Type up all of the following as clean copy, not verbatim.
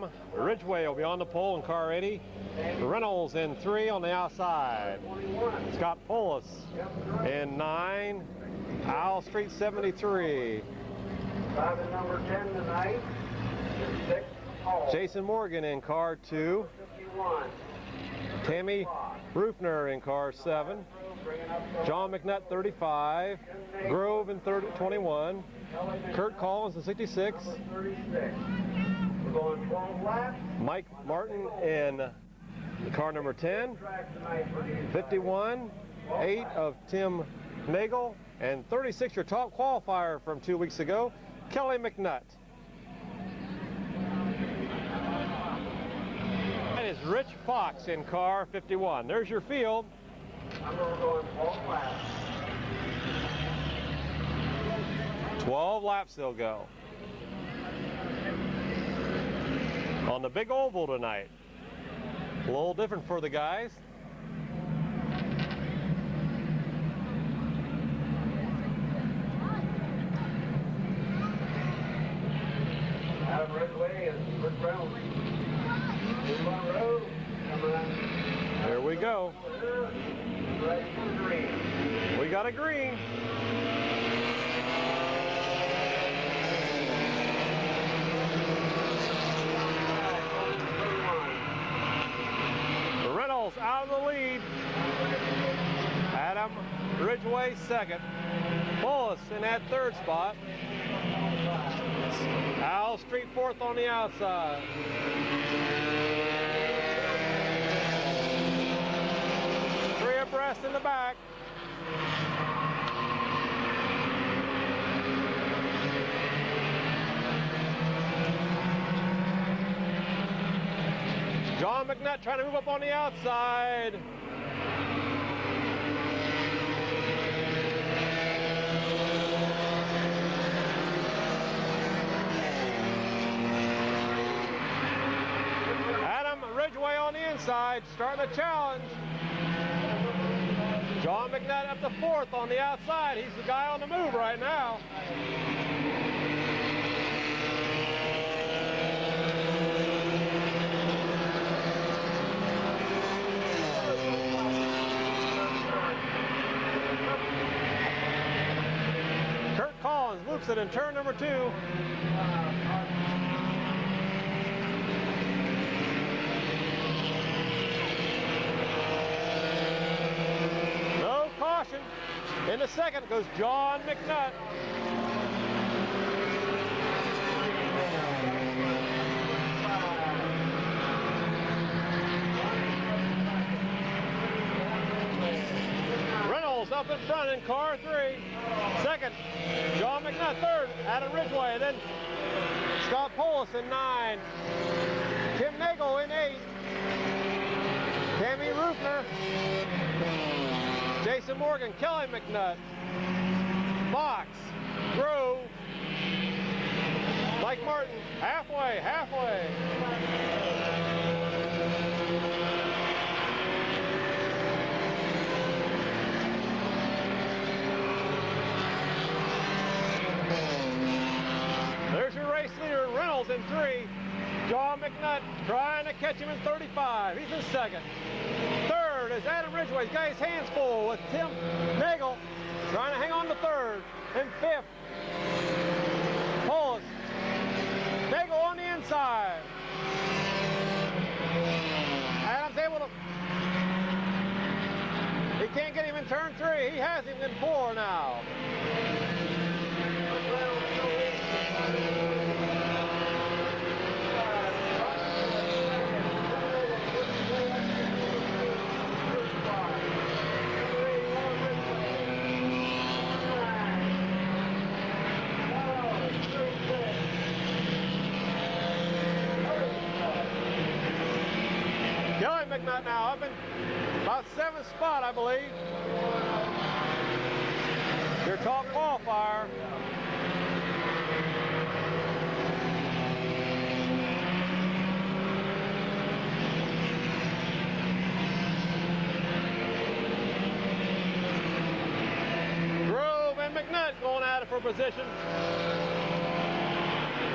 Adam Ridgway will be on the pole in car 80. Reynolds in 3 on the outside. Scott Polis in 9. Owl Street 73. Driving number 10 tonight is 6 Paul. Jason Morgan in car 2. 51. Tammy Rufner in car 7. John McNutt 35. Grove in 21. Kurt Collins in 66. 36. We're going 12 laps. Mike Martin in car number 10. 51. 8 of Tim Nagel. And 36, your top qualifier from 2 weeks ago, Kelly McNutt. That is Rich Fox in car 51. There's your field. I'm going to go in 12 laps. 12 laps they'll go. On the big oval tonight. A little different for the guys. Adam Ridgway and Rick Reynolds. Move on road. Coming on. There we go. Ready for green. We got a green. Reynolds out of the lead. Adam Ridgway second. Bullis in that third spot. Owl Street fourth on the outside. Three abreast in the back. John McNutt trying to move up on the outside. Ridgway on the inside, starting the challenge. John McNutt up to fourth on the outside. He's the guy on the move right now. Kurt Collins loops it in turn number 2. In the second goes John McNutt. Reynolds up in front in car 3. Second, John McNutt. Third, Adam Ridgway. Then Scott Polis in 9. Tim Nagel in 8. Tammy Rufner. Jason Morgan, Kelly McNutt, Fox, Grove, Mike Martin, halfway. There's your race leader, Reynolds in 3. John McNutt trying to catch him in 35. He's in second. Third is Adam Ridgway. He's got his hands full with Tim Nagel trying to hang on to third. And fifth, Polis. Nagel on the inside. Adam's able to... He can't get him in turn 3. He has him in 4 now. McNutt now up in about 7th spot, I believe. Your top qualifier. Grove and McNutt going at it for position.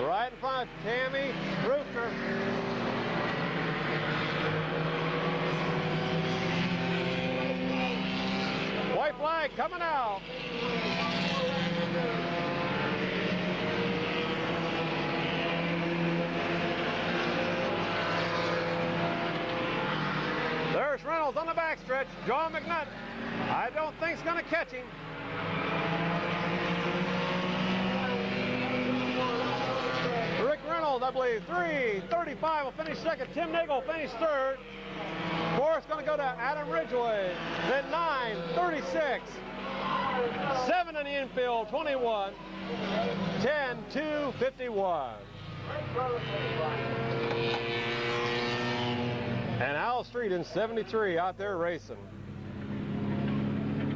Right in front 5, Tammy Rooster. White flag coming out. There's Reynolds on the backstretch. John McNutt, I don't think he's going to catch him. Rick Reynolds, I believe, 3:35 will finish second. Tim Nagel will finish third. Fourth's going to go to Adam Ridgway. Then 9:36. 7 in the infield, 21. 10, 2, 51. And Al Street in 73 out there racing.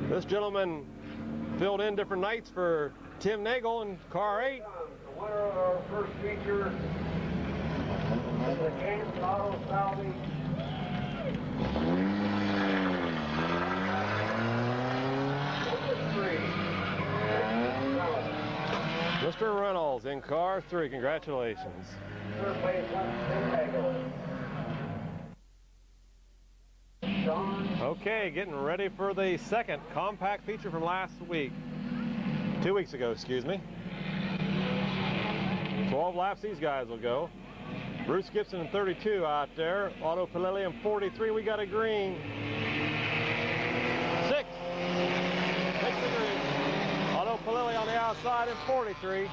This gentleman filled in different nights for Tim Nagel in car 8. The winner of our first feature is the Kansas Auto Salvage. Mr. Reynolds in car 3, congratulations. Third place, Tim Nagel. Okay, getting ready for the second compact feature from last week. 2 weeks ago, excuse me. 12 laps these guys will go. Bruce Gibson in 32 out there. Otto Palelli in 43. We got a green. 6. Makes the green. Otto Palelli on the outside in 43.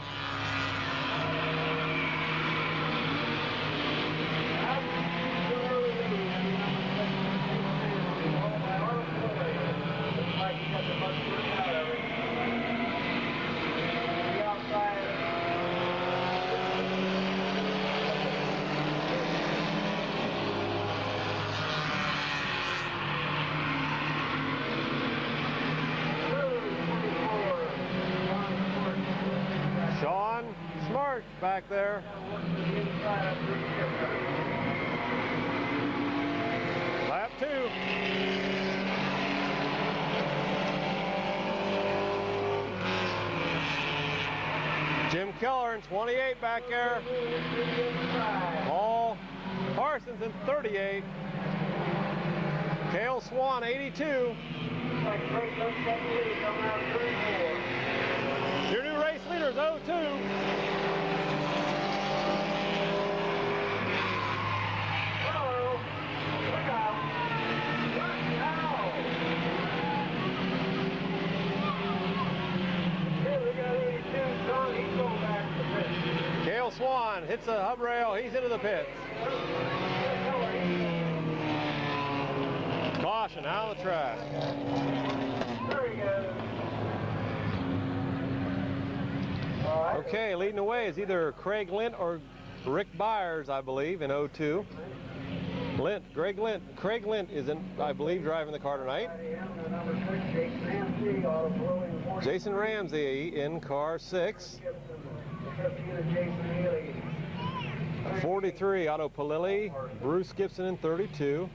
Back there. Lap 2. Jim Keller in 28 back there. Paul Parsons in 38. Cale Swan 82. Your new race leader is 02. Cale Swan hits the hub rail. He's into the pits. Caution out of the track. There he goes. Okay, leading the way is either Craig Lint or Rick Byers, I believe, in 02. Craig Lint is in, I believe, driving the car tonight. Jason Ramsey in car 6. 43, Otto Palilli. Bruce Gibson in 32.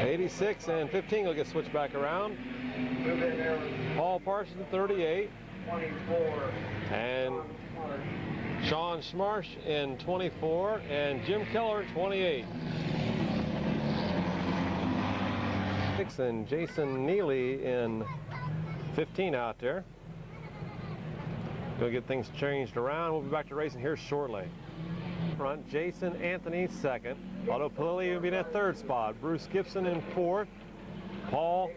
'86 and 15 will get switched back around. Paul Parsons in 38. And Sean Schmarsh in 24 and Jim Keller 28. And Jason Neely in 15 out there. Go get things changed around. We'll be back to racing here shortly. Front, Jason Anthony second. Otto Palilli will be in that third spot. Bruce Gibson in fourth. Paul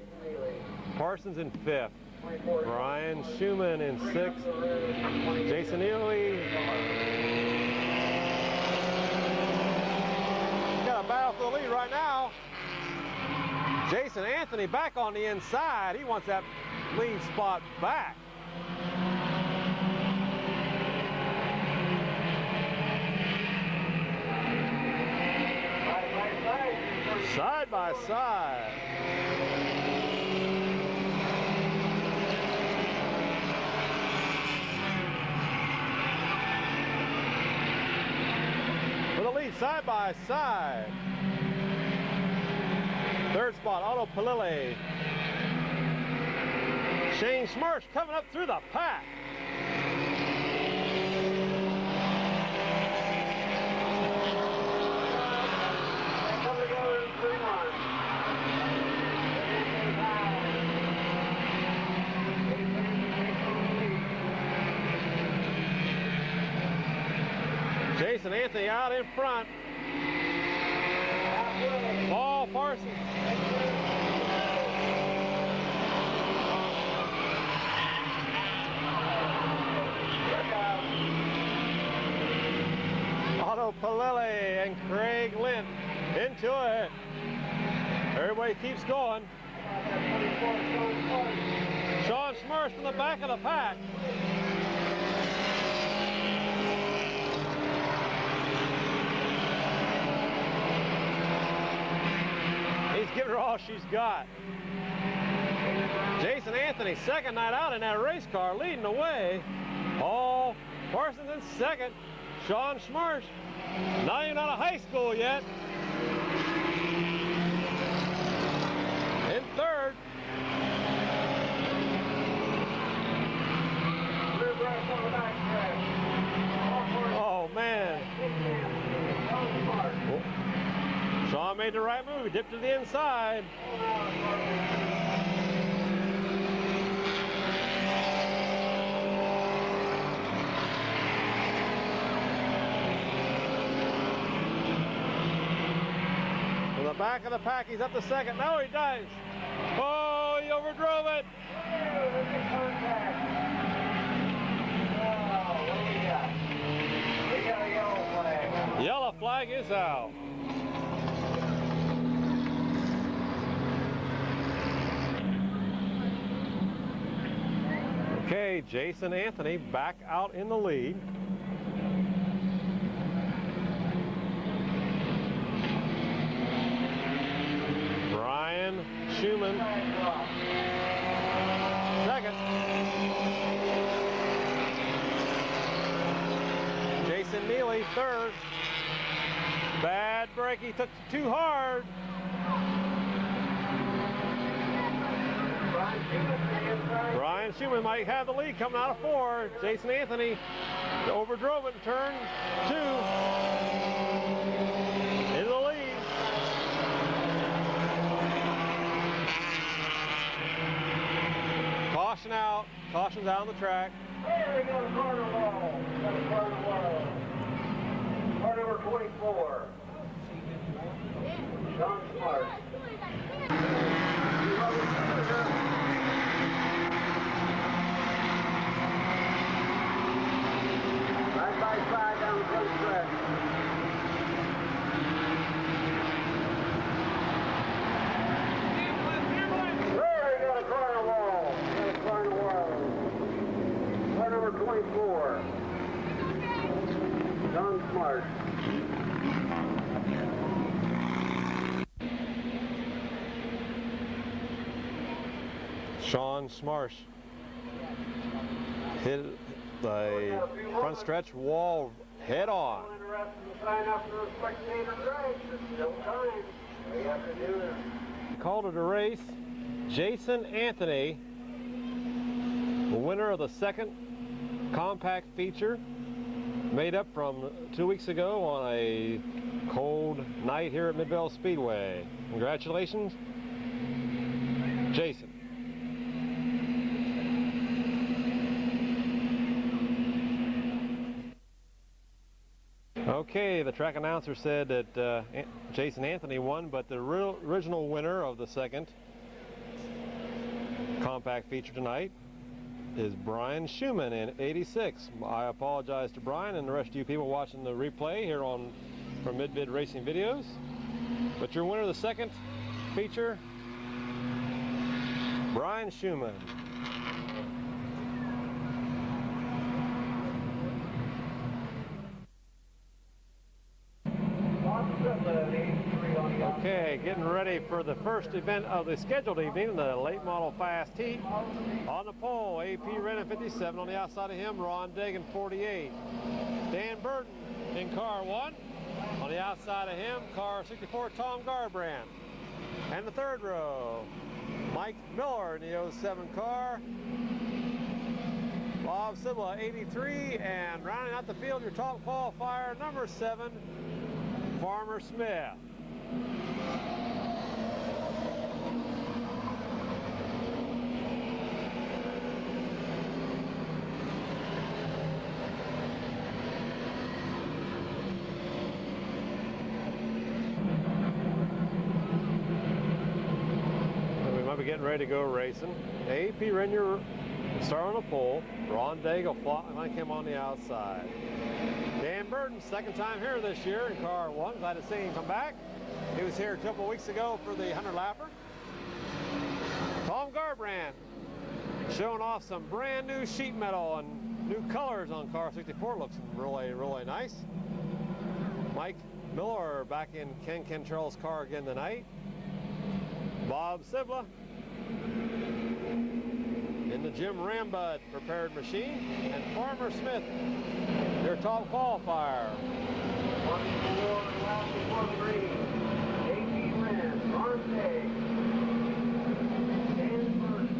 Parsons in fifth. Brian Schumann in sixth. Jason Neely. Got a battle for the lead right now. Jason Anthony back on the inside. He wants that lead spot back. Side by side. For the lead, side by side. Third spot, Otto Palilli. Shane Smirch coming up through the pack. Jason Anthony out in front. Paul Parsons. Otto Palelli and Craig Lint into it. Everybody keeps going. Sean Smirch from the back of the pack. He's giving her all she's got. Jason Anthony, second night out in that race car, leading the way. Paul Parsons in second. Sean Smirch, not even out of high school yet. In third. Oh, man. Sean made the right move. He dipped to the inside. From the back of the pack, he's up to second. No, he does. Oh, he overdrove it. We got a yellow flag. Yellow flag is out. Okay, Jason Anthony back out in the lead. Brian Schumann, second. Jason Neely, third. Bad break, he took it too hard. Brian Schumann might have the lead coming out of four. Jason Anthony overdrove it in turn two. Into the lead. Caution out. Caution's out on the track. There we go, corner wall. Got a corner wall. Car number 24. Sean Smart. Side by side down the front stretch. There we got a corner wall. Got a corner wall. Car number 24. Sean Smart. Sean Smarsh hit the front stretch wall head on. Called it a race. Jason Anthony, the winner of the second compact feature, made up from 2 weeks ago on a cold night here at Midvale Speedway. Congratulations, Jason. Okay, the track announcer said that Jason Anthony won, but the original winner of the second compact feature tonight is Brian Schumann in 86. I apologize to Brian and the rest of you people watching the replay here from Mid-Vid Racing Videos. But your winner of the second feature, Brian Schumann. Okay, getting ready for the first event of the scheduled evening, the late model fast heat. On the pole, AP Rennan 57. On the outside of him, Ron Dagan 48. Dan Burton in car 1. On the outside of him, car 64, Tom Garbrandt. And the third row, Mike Miller in the 07 car. Bob Sibla, 83, and rounding out the field, your top qualifier, number 7, Farmer Smith. We might be getting ready to go racing. AP Renier start on the pole. Ron Daigle flank him on the outside. Dan Burton, second time here this year in car 1. Glad to see him come back. He was here a couple weeks ago for the 100-lapper. Tom Garbrandt showing off some brand new sheet metal and new colors on car 64. Looks really, really nice. Mike Miller back in Ken Cantrell's car again tonight. Bob Sibla in the Jim Rambud prepared machine, and Farmer Smith, their top qualifier. 1-4, last before the green. AP Rand, Ron Day. Dan Burton.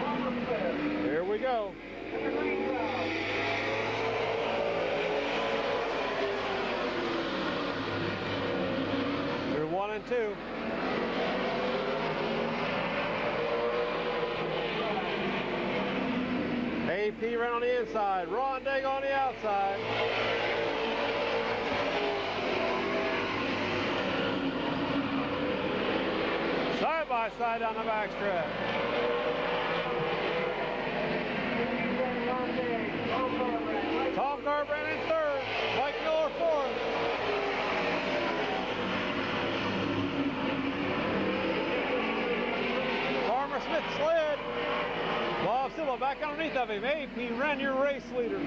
Farmer Smith. Here we go. And the green crowd. Through 1 and 2. AP ran on the inside, Ron Daigle on the outside. Side by side down the backstretch. Tom Garbrandt in third, Mike Miller fourth. Farmer Smith slid. Bob Sibla back underneath of him. AP ran your race leader.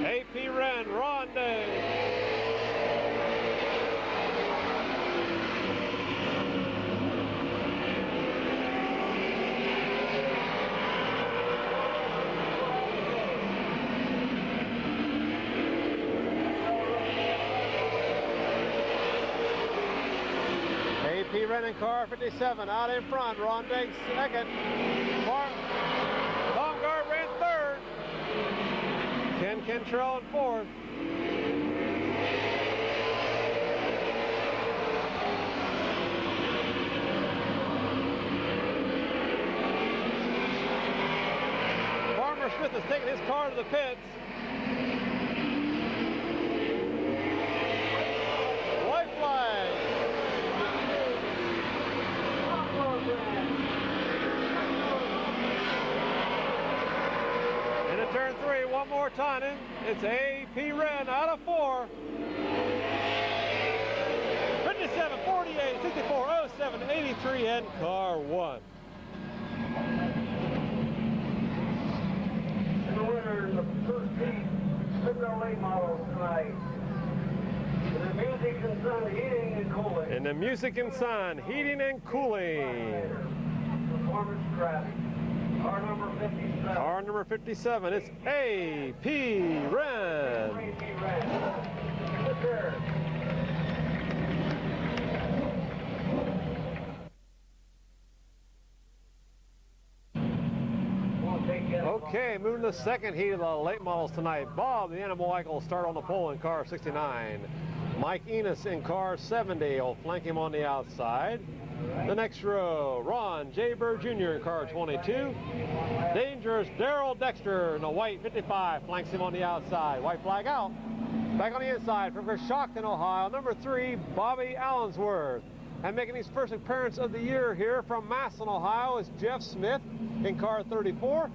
AP ran Ron Day. AP ran in car 57, out in front, Ron Day second, Tom Garbrandt third, Ken Cantrell in fourth. Farmer Smith is taking his car to the pits. White flag. Into turn 3, one more time. It's AP Ren out of 4. 57, 48, 64, 07, 83, and car 1. And the winner in the first heat, Midvale late models tonight. In the Music and Sun Heating and Cooling. In the Music and Sun Heating and Cooling. Performance traffic. Car number 57. Car number 57, it's AP Ren. AP Ren. Sit there. Okay, moving to the second heat of the late models tonight. Bob, the Animal Michael, will start on the pole in car 69. Mike Enos in car 70 will flank him on the outside. The next row, Ron J. Bird Jr. in car 22. Dangerous Daryl Dexter in the white 55 flanks him on the outside. White flag out. Back on the inside from Coshocton, Ohio, number 3, Bobby Allensworth. And making his first appearance of the year here from Massillon, Ohio, is Jeff Smith in car 34.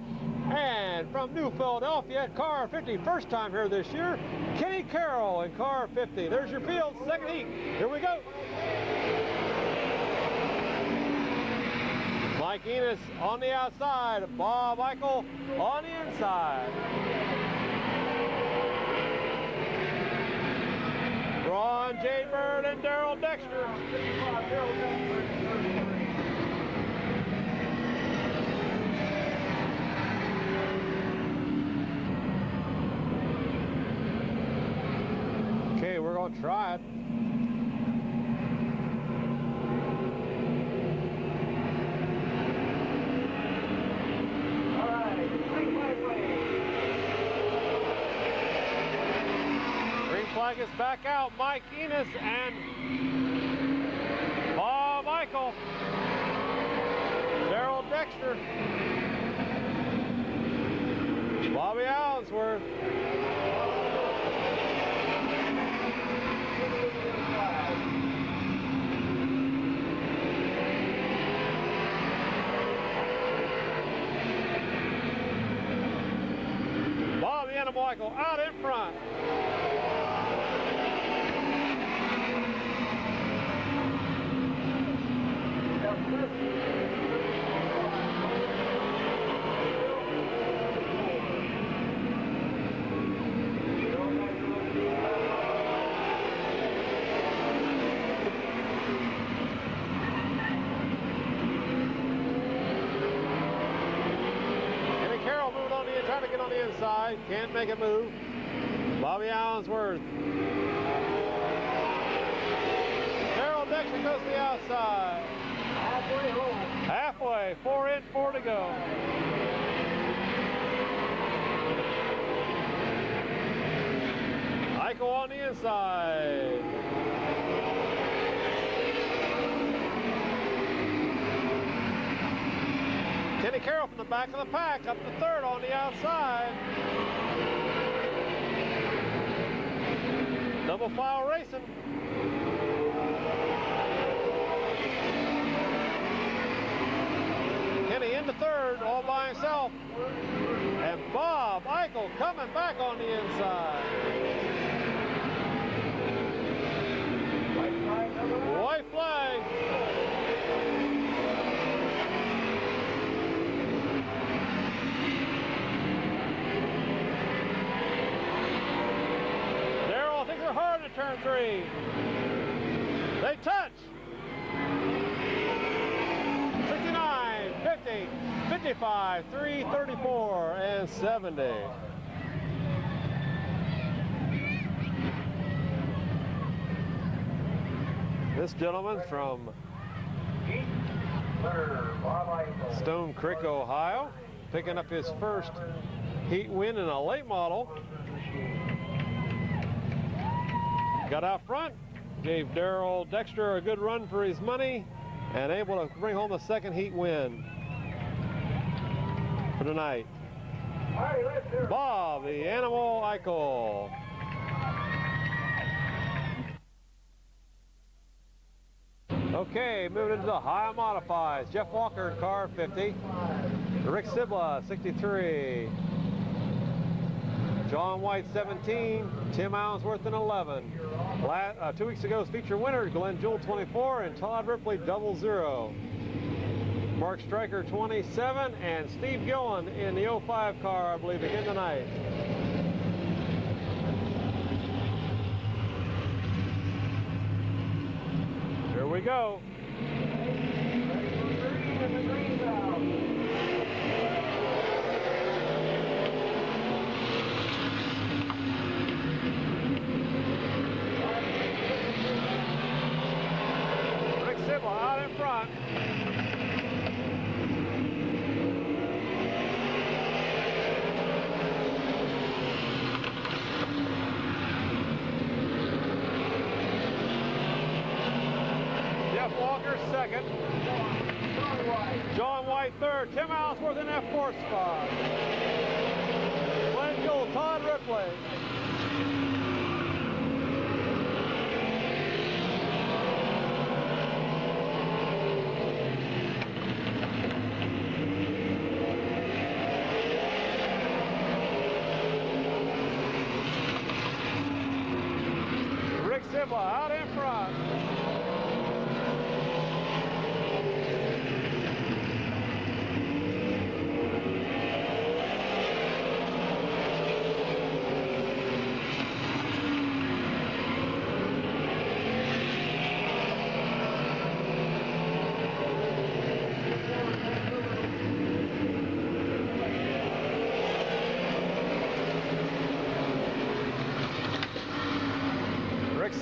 And from New Philadelphia, car 50, first time here this year, Kenny Carroll in car 50. There's your field, second heat. Here we go. Mike Enos on the outside, Bob Eichel on the inside. Ron Jaybird and Daryl Dexter. Okay, we're going to try it. Green flag is back out. Mike Enos and Bob Eichel. Daryl Dexter. Bobby Allensworth. Bobby Animal Eichel out in front. Trying to get on the inside, can't make a move. Bobby Allensworth. Daryl Dexter goes to the outside. Halfway home. Halfway, 4 in, 4 to go. Eichel on the inside. Kenny Carroll from the back of the pack, up to third on the outside. Double file racing. Kenny into third, all by himself. And Bob Eichel coming back on the inside. White flag. Hard to turn 3. They touch. 69, 50, 55, 3, 34, and 70. This gentleman from Stone Creek, Ohio, picking up his first heat win in a late model. Got out front, gave Daryl Dexter a good run for his money, and able to bring home the second heat win for tonight. Bob, the Animal Eichel. Okay, moving into the high modifieds. Jeff Walker, car 50. Rick Sibla, 63. John White, 17. Tim Allensworth, in 11. 2 weeks ago's feature winners, Glenn Jewell, 24, and Todd Ripley, 00. Mark Stryker, 27, and Steve Gillen in the 05 car, I believe, again tonight. Here we go. Out in front. Jeff Walker second. John White third. Tim Allensworth in that fourth spot. Glenn Jewell, Todd Ripley. Out in front.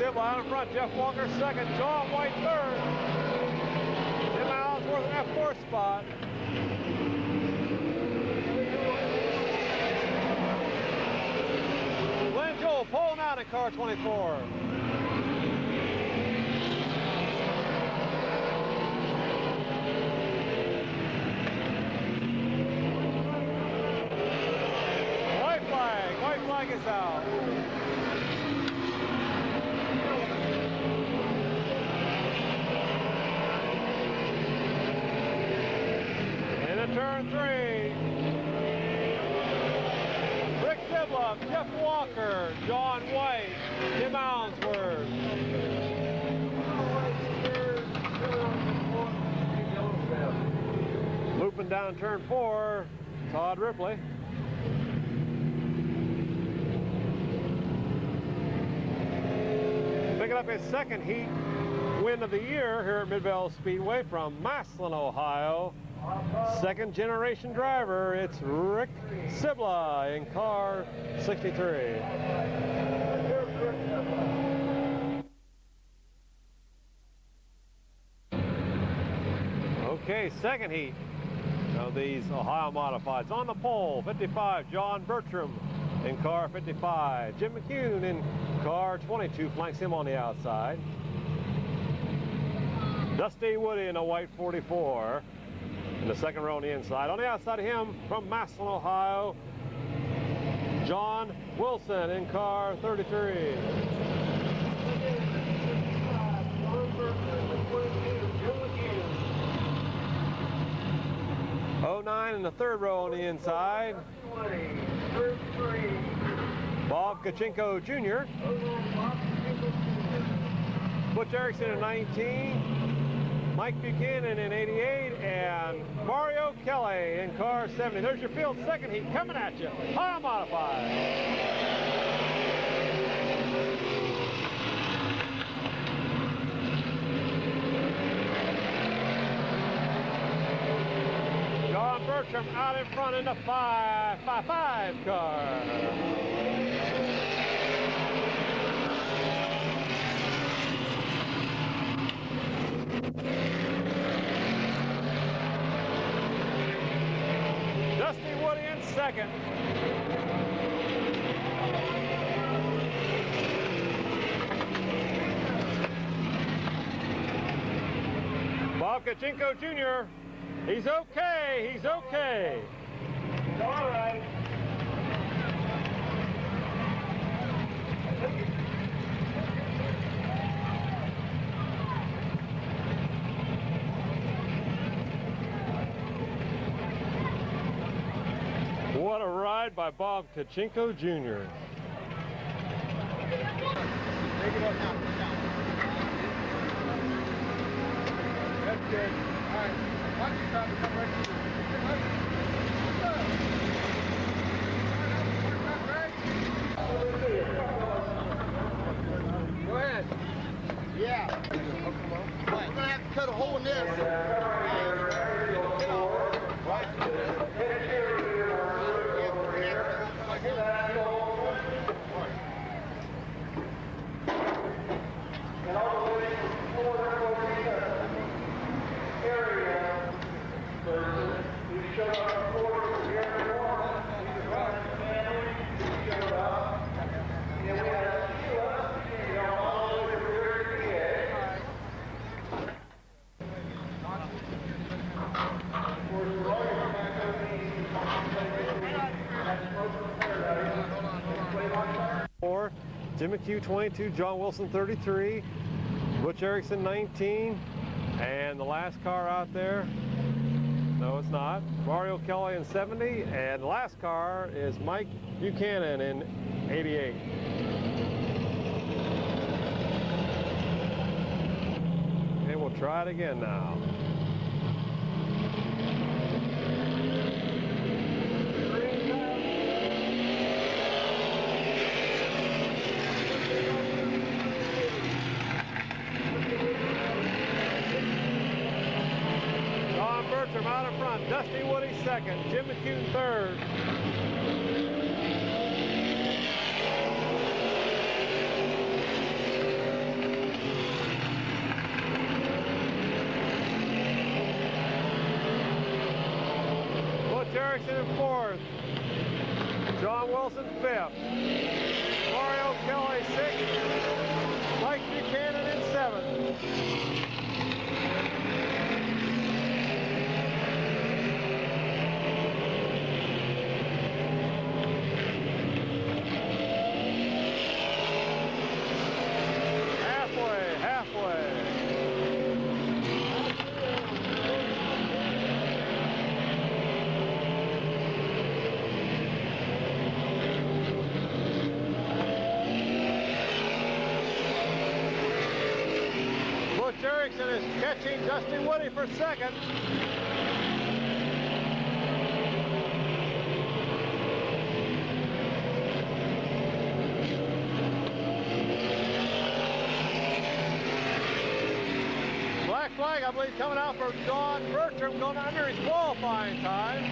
Sibla out in front. Jeff Walker second. John White third. Tim Allensworth in that fourth spot. Glenn Joel pulling out in car 24. White flag is out. Into turn 3. Rick Sibla, Jeff Walker, John White, Tim Allensworth. Looping down turn 4, Todd Ripley. Picking up his second heat win of the year here at Midvale Speedway from Massillon, Ohio. Second generation driver, it's Rick Sibla in car 63. Okay, second heat of these Ohio Modifieds. On the pole, 55, John Bertram in car 55. Jim McCune in car 22 flanks him on the outside. Dusty Woody in a white 44 in the second row on the inside. On the outside of him from Massillon, Ohio, John Wilson in car 33. '09 in the third row on the inside. Bob Kachinko Jr. Butch Erickson in 19. Mike Buchanan in 88. And Mario Kelly in car 70. There's your field second heat coming at you. Ohio Modified. John Bertram out in front in the 5 car. Dusty Woody in second. Bob Kachinko Jr. He's okay. He's okay. All right. What a ride by Bob Kachinko Jr. That's good. All right. Watch your stop and come right to you. Go ahead. Yeah. We're going to have to cut a hole in this. Jim McHugh 22, John Wilson 33, Butch Erickson 19, and the last car out there, no it's not, Mario Kelly in 70, and the last car is Mike Buchanan in 88. And we'll try it again now. Bertram out in front, Dusty Woody second, Jim McCune third. Erickson in fourth. John Wilson fifth. Mario Kelly sixth. Mike Buchanan in seventh. Erickson is catching Dusty Woody for second. Black flag, I believe, coming out for Don Bertram, going under his qualifying time.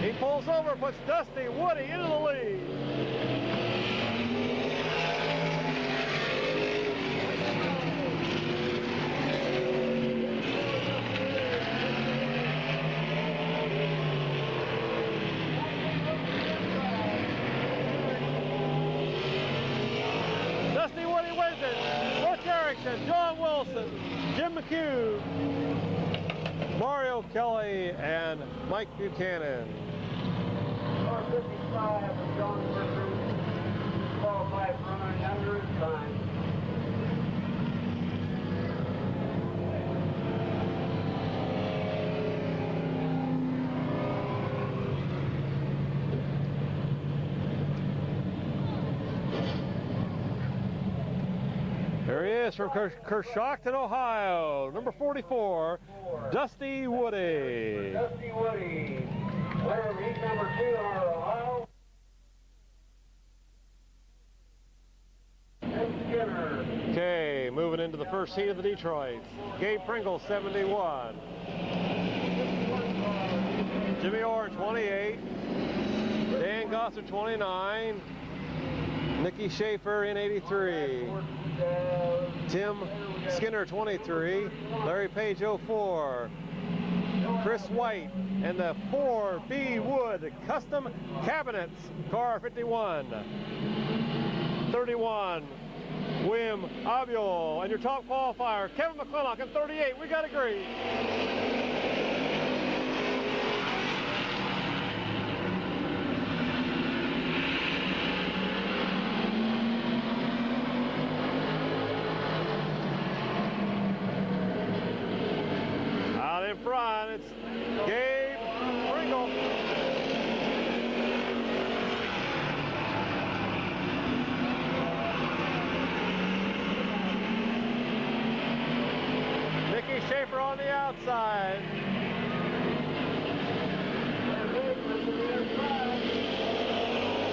He pulls over, puts Dusty Woody into the lead. John Wilson, Jim McHugh, Mario Kelly, and Mike Buchanan. Car 55 of John Bertram, qualified for running under his time. There he is from Coshocton, Ohio, number 44, Dusty Woody. Dusty Woody, winner of heat number 2 on our Ohio. And Skinner. Okay, moving into the first heat of the Detroit. Gabe Pringle, 71. Jimmy Orr, 28. Dan Gosser, 29. Nicky Schaefer in 83. Tim Skinner, 23. Larry Page, 04. Chris White and the 4B Wood Custom Cabinets, car 51. 31, William Abiol. And your top qualifier, Kevin McClintock in 38. We got agreed. In front, it's Gabe Pringle. Nicky Schaefer on the outside.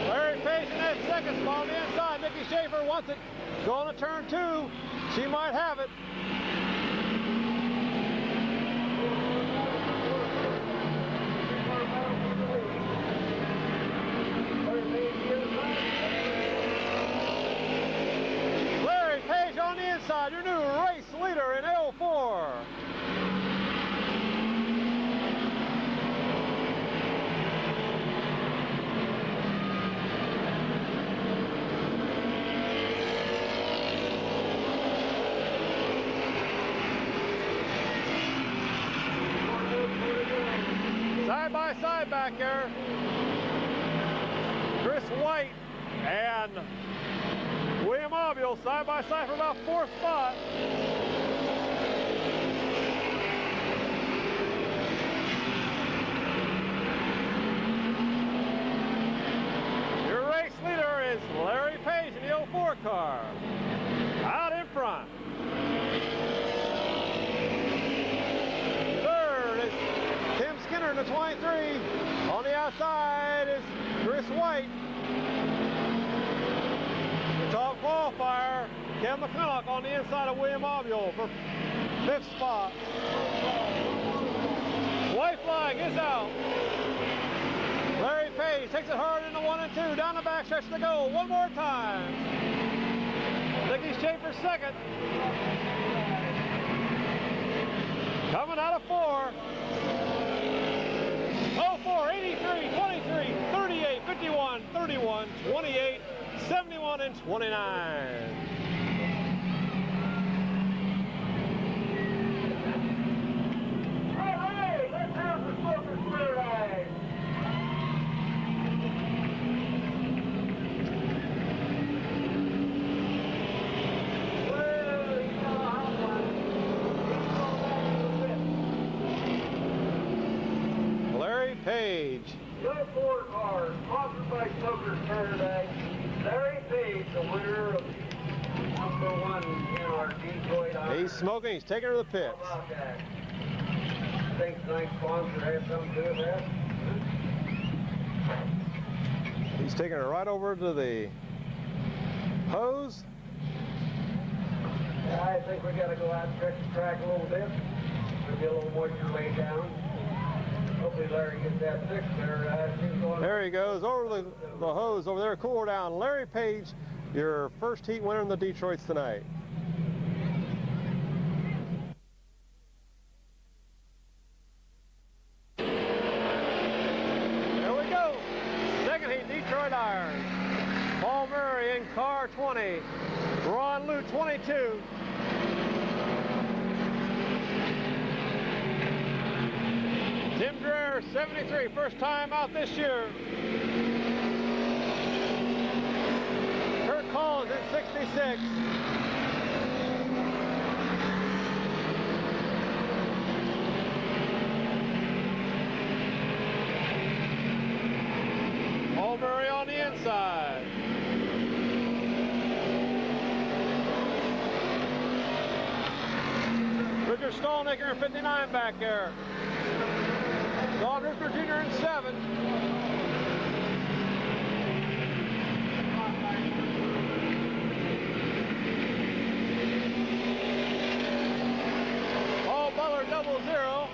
Larry Page in that second spot on the inside. Nicky Schaefer wants it. Going to turn 2. She might have it. Larry Page on the inside, your new race leader in 04. Side by side back there. Chris White and William Abiol side by side for about 4th spot. Your race leader is Larry Page in the 04 car. Out in front. Third is Tim Skinner in the 23. On the outside is Chris White. The top qualifier, Kevin McClintock on the inside of William Abiol for 5th spot. White flag is out. Larry Page takes it hard into 1 and 2. Down the back stretch to go. One more time. Nicky Schaefer second. Coming out of 4. car. 04, 83, 23, 38, 51, 31, 28, 71, and 29. Hey, let's have the Smokers Paradise. Well, you know how one. He's going back to the pit. Larry Page. Good four cars, sponsored by Smokers Paradise. Larry Page, the winner of #1 in our Detroit Iron. He's smoking. He's taking her to the pits. How about that? I think tonight's sponsor had something to do with that. He's taking her right over to the hose. Yeah, I think we got to go out and stretch the track a little bit. There'll be a little moisture way down. Hopefully Larry gets that fixed there. There he goes over the hose over there. Cool her down. Larry Page, your first heat winner in the Detroits tonight. There we go. Second heat Detroit Iron. Paul Murray in car 20. Ron Lute 22. Tim Dreher 73, first time out this year. Kurt Collins in 66. Paul Murray on the inside. Richard Stallnaker in 59 back there. Don Rooster Jr. in 7. Paul Butler 00.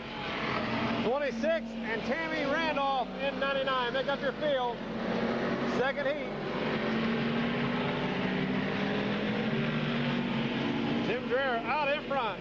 26, and Tammy Randolph in 99. Make up your field. Second heat. Tim Dreher out in front.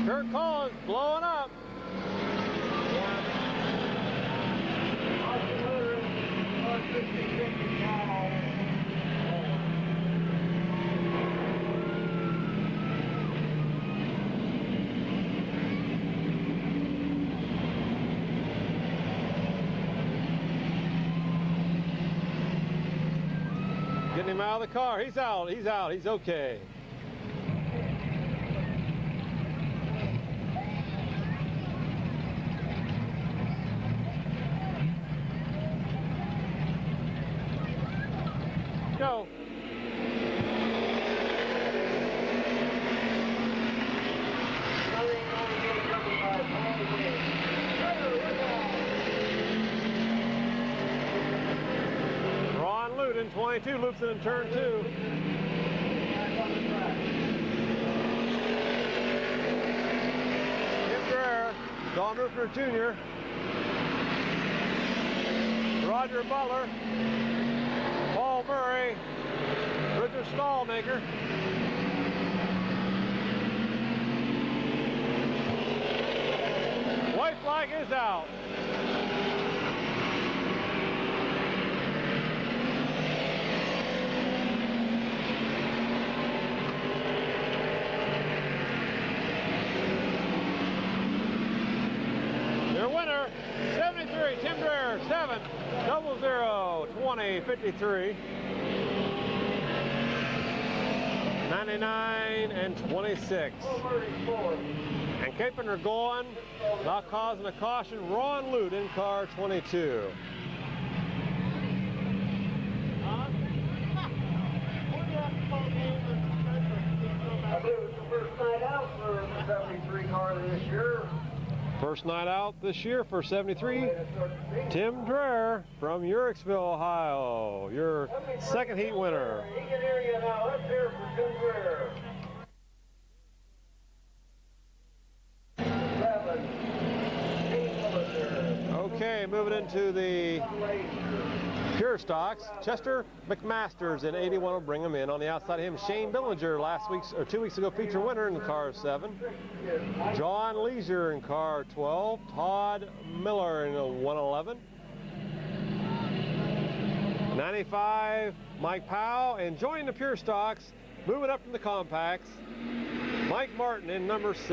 Kurt Collins blowing up. Getting him out of the car. He's out. He's out. He's okay. Go. Ron Lute in 22, loops it in turn 2. Tim Dreher, Don Rooster Jr., Roger Butler, Paul Murray, Richard Stallnaker. White flag is out. Your winner, 73, Tim Dreher, 7, 00, 20, 53. 99 and 26. And keeping her going, not causing a caution, Ron Lute in car 22. I believe it was the first night out for the 73 car this year. First night out this year for 73, Tim Dreher from Uricksville, Ohio, your second heat winner. He can hear you now. Let's hear from Tim Dreher. 7. Okay, moving into the pure stocks. Chester McMasters in 81 will bring him in. On the outside of him, Shane Billinger, 2 weeks ago feature winner in car 7. John Leisure in car 12. Todd Miller in 111. 95, Mike Powell. And joining the pure stocks, moving up from the compacts, Mike Martin in number 6.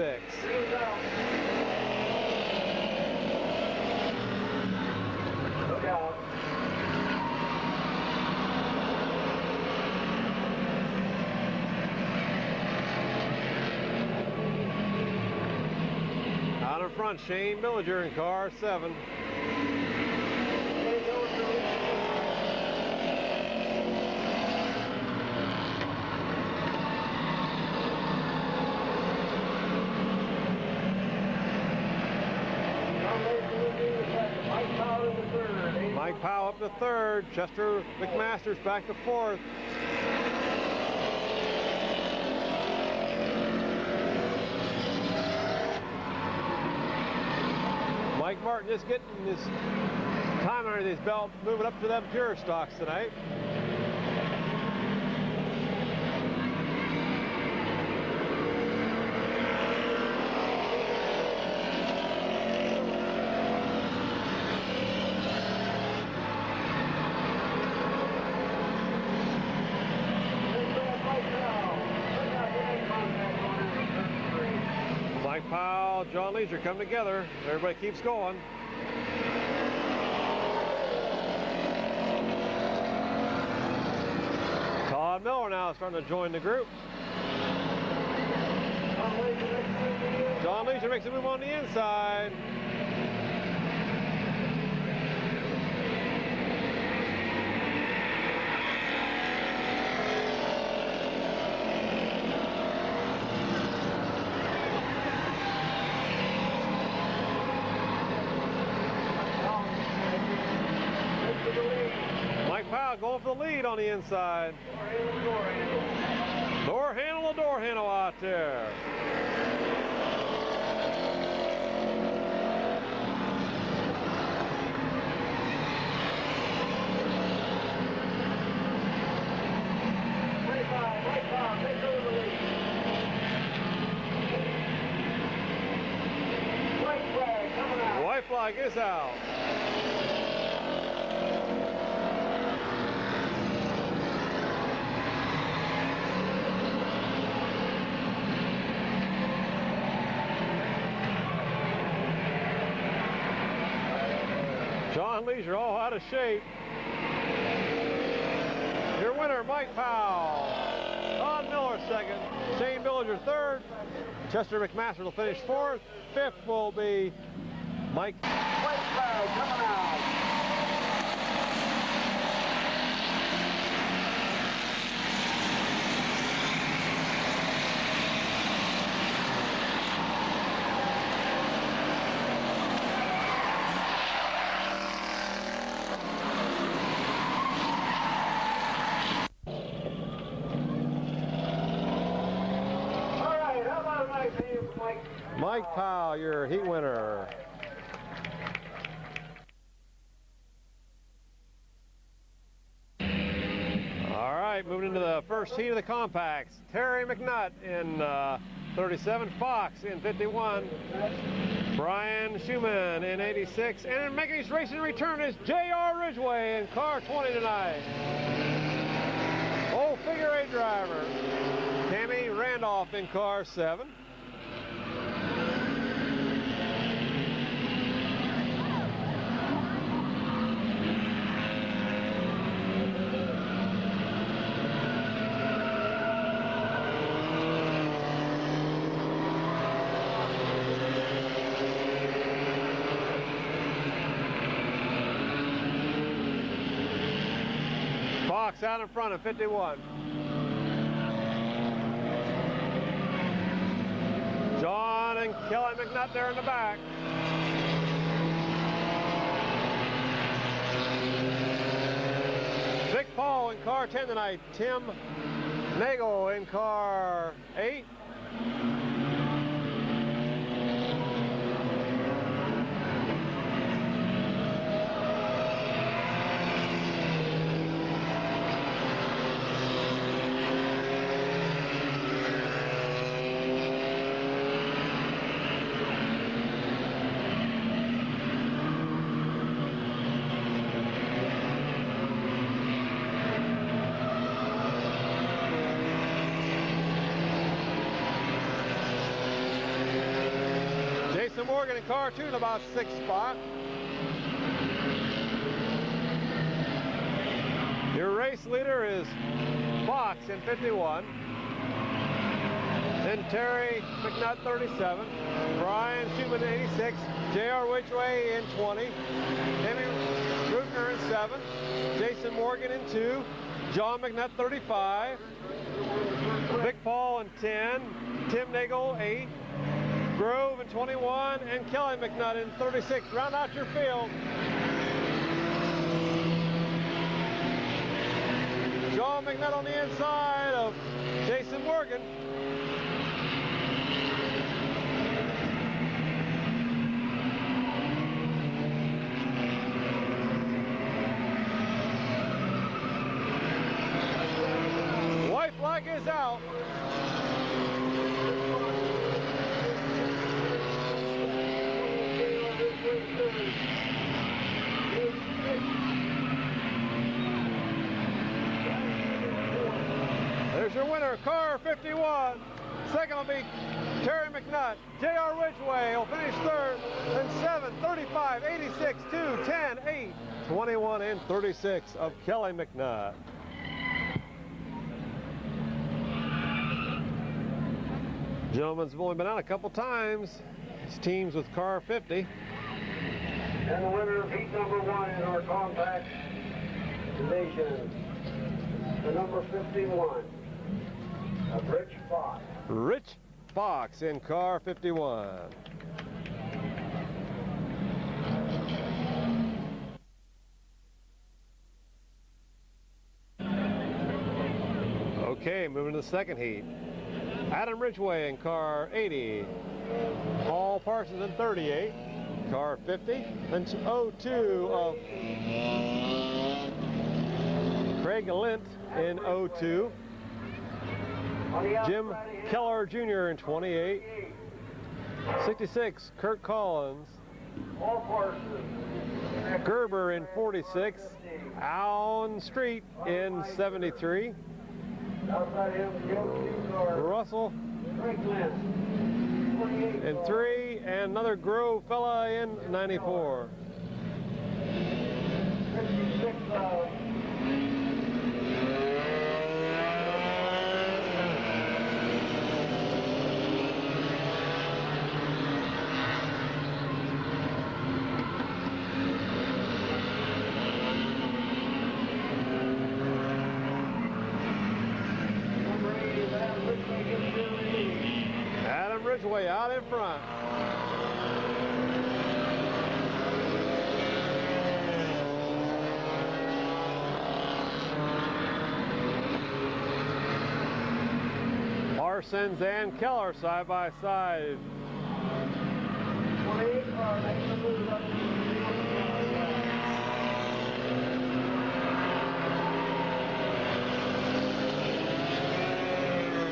Look out. Out in front, Shane Billinger in car 7. Mike Powell up to 3rd. Chester McMasters back to 4th. Mike Martin just getting his time under his belt, moving up to them pure stocks tonight. Mike Powell, John Leisure come together. Everybody keeps going. Todd Miller now starting to join the group. John Leisure makes a move on the inside. Mike Powell going for the lead on the inside. Door handle out there. White flag is out. John Leisure all out of shape. Your winner, Mike Powell. Todd Miller 2nd. Shane Billinger 3rd. Chester McMaster will finish 4th. 5th will be Mike. White flag coming out. Mike Powell, your heat winner. All right, moving into the first heat of the compacts. Terry McNutt in 37, Fox in 51, Brian Schumann in 86, and making his racing return is J.R. Ridgway in car 20 tonight. Old figure 8 driver. Tammy Randolph in car 7. Fox out in front of 51. John and Kelly McNutt there in the back. Vic Paul in car 10 tonight. Tim Nagel in car 8. Morgan in car 2 in about 6th spot. Your race leader is Fox in 51. Then Terry McNutt 37. Brian Schumann in 86. J.R. Ridgway in 20. Timmy Rutner in 7. Jason Morgan in 2. John McNutt 35. Vic Paul in 10. Tim Nagel 8. Grove in 21 and Kelly McNutt in 36. Round out your field. John McNutt on the inside of Jason Morgan. White flag is out. There's your winner, car 51. Second will be Terry McNutt. J.R. Ridgway will finish third. Then 7, 35, 86, 2, 10, 8, 21, and 36 of Kelly McNutt. Gentlemen's only been out a couple times. His teams with car 50. And the winner of heat number 1 in our compact division, the number 51, of Rich Fox. Rich Fox in car 51. Okay, moving to the second heat. Adam Ridgway in car 80. Paul Parsons in 38. Car 50. And 02 of Craig Lint in 02. Jim Keller Jr. in 28. 66, Kurt Collins. Gerber in 46. Alan Street in 73. Russell in 3, and another Grove fella in 94. Adam Ridgway out in front. Parsons and Keller side by side.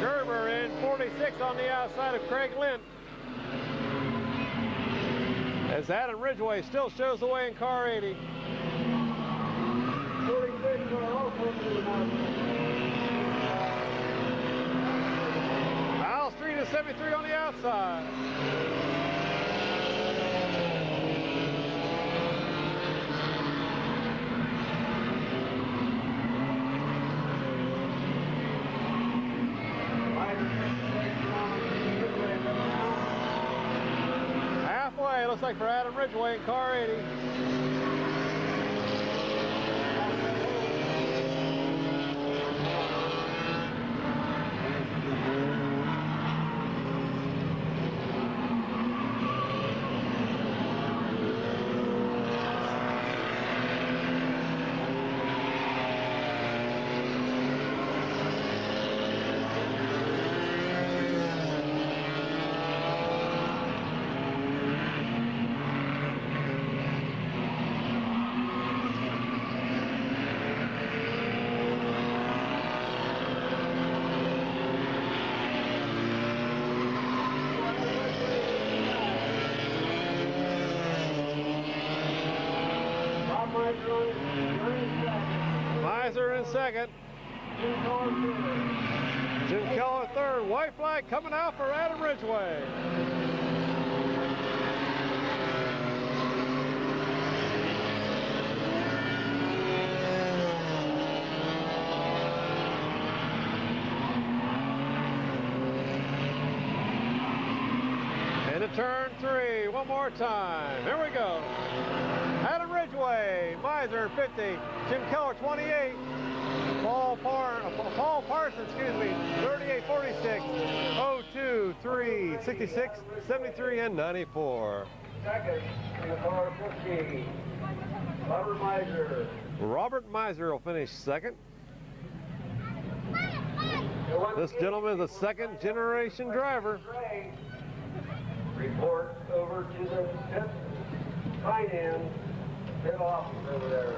Gerber in 46 on the outside of Craig Lint. As Adam Ridgway still shows the way in car 80. Al Street is 73 on the outside. Halfway, looks like for Adam Ridgway in car 80. Miser in second. Jim Keller third. White flag coming out for Adam Ridgway. Into turn 3, one more time. Here we go. Adam Ridgway, Miser 50, Jim Keller 28, Paul Parsons, 38, 46, 02, 3, 66, 73, and 94. Second in the car 50, Robert Miser. Robert Miser will finish second. This gentleman is a second generation driver. Report over to the pit finance pit office over there.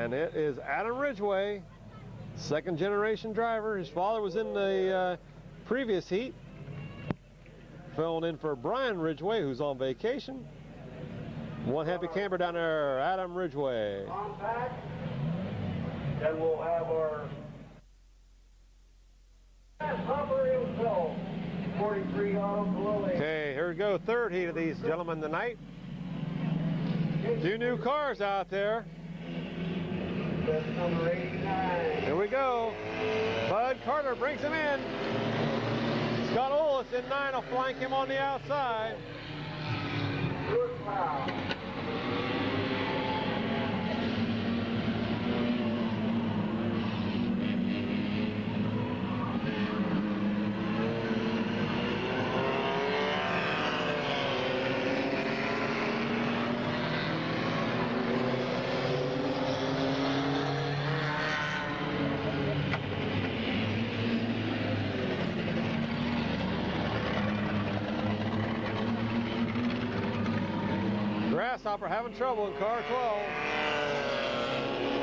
And it is Adam Ridgway, second generation driver. His father was in the previous heat, filling in for Brian Ridgway, who's on vacation. One happy camper down there, Adam Ridgway. Compact. Then we'll have our Humber himself, 43 Auto Cololi. Okay, here we go, third heat of these gentlemen tonight. Two new cars out there. That's number 89. Here we go. Bud Carter brings him in. Scott Ollis in 9 will flank him on the outside. Good foul. Grasshopper having trouble in car 12.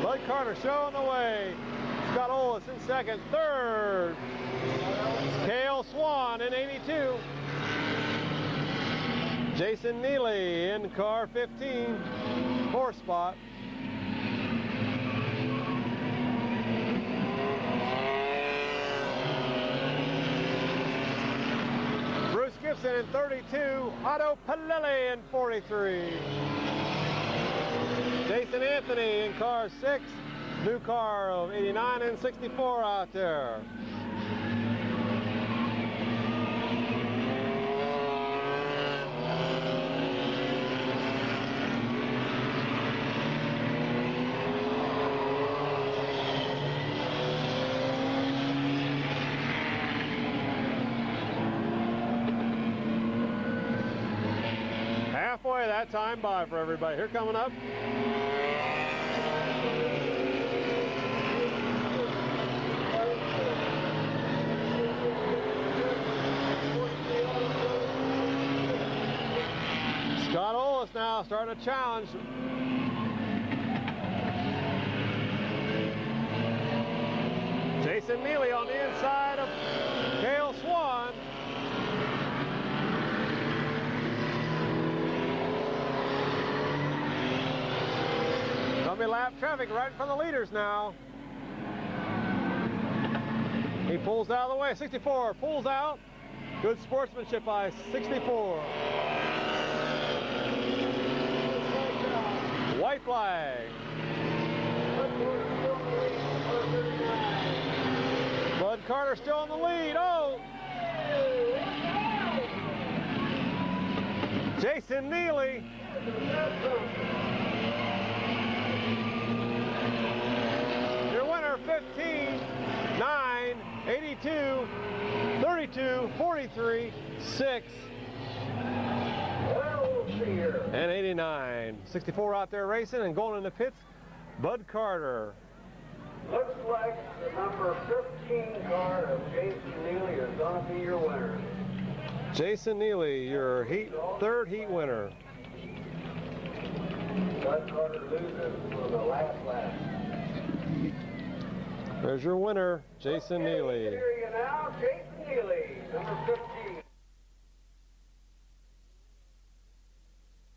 Bud Carter showing the way. Scott Ollis in second. Third, Cale Swan in 82. Jason Neely in car 15. Fourth spot. Bruce Gibson in 32, Otto Palelli in 43. Jason Anthony in car 6, new car of 89 and 64 out there. Halfway that time by for everybody. Here coming up. Scott Ollis now starting a challenge. Jason Neely on the inside of Cale Swan. Be lap traffic right in front of the leaders now. He pulls out of the way. 64 pulls out. Good sportsmanship by 64. White flag. Bud Carter still in the lead. Oh! Jason Neely. Your winner, 15, 9, 82, 32, 43, 6, and 89. 64 out there racing and going in the pits, Bud Carter. Looks like the number 15 car of Jason Neely is going to be your winner. Jason Neely, your third heat winner. Bud Carter loses for the last lap. There's your winner, Jason Neely. Here you now, Jason Neely, number 15.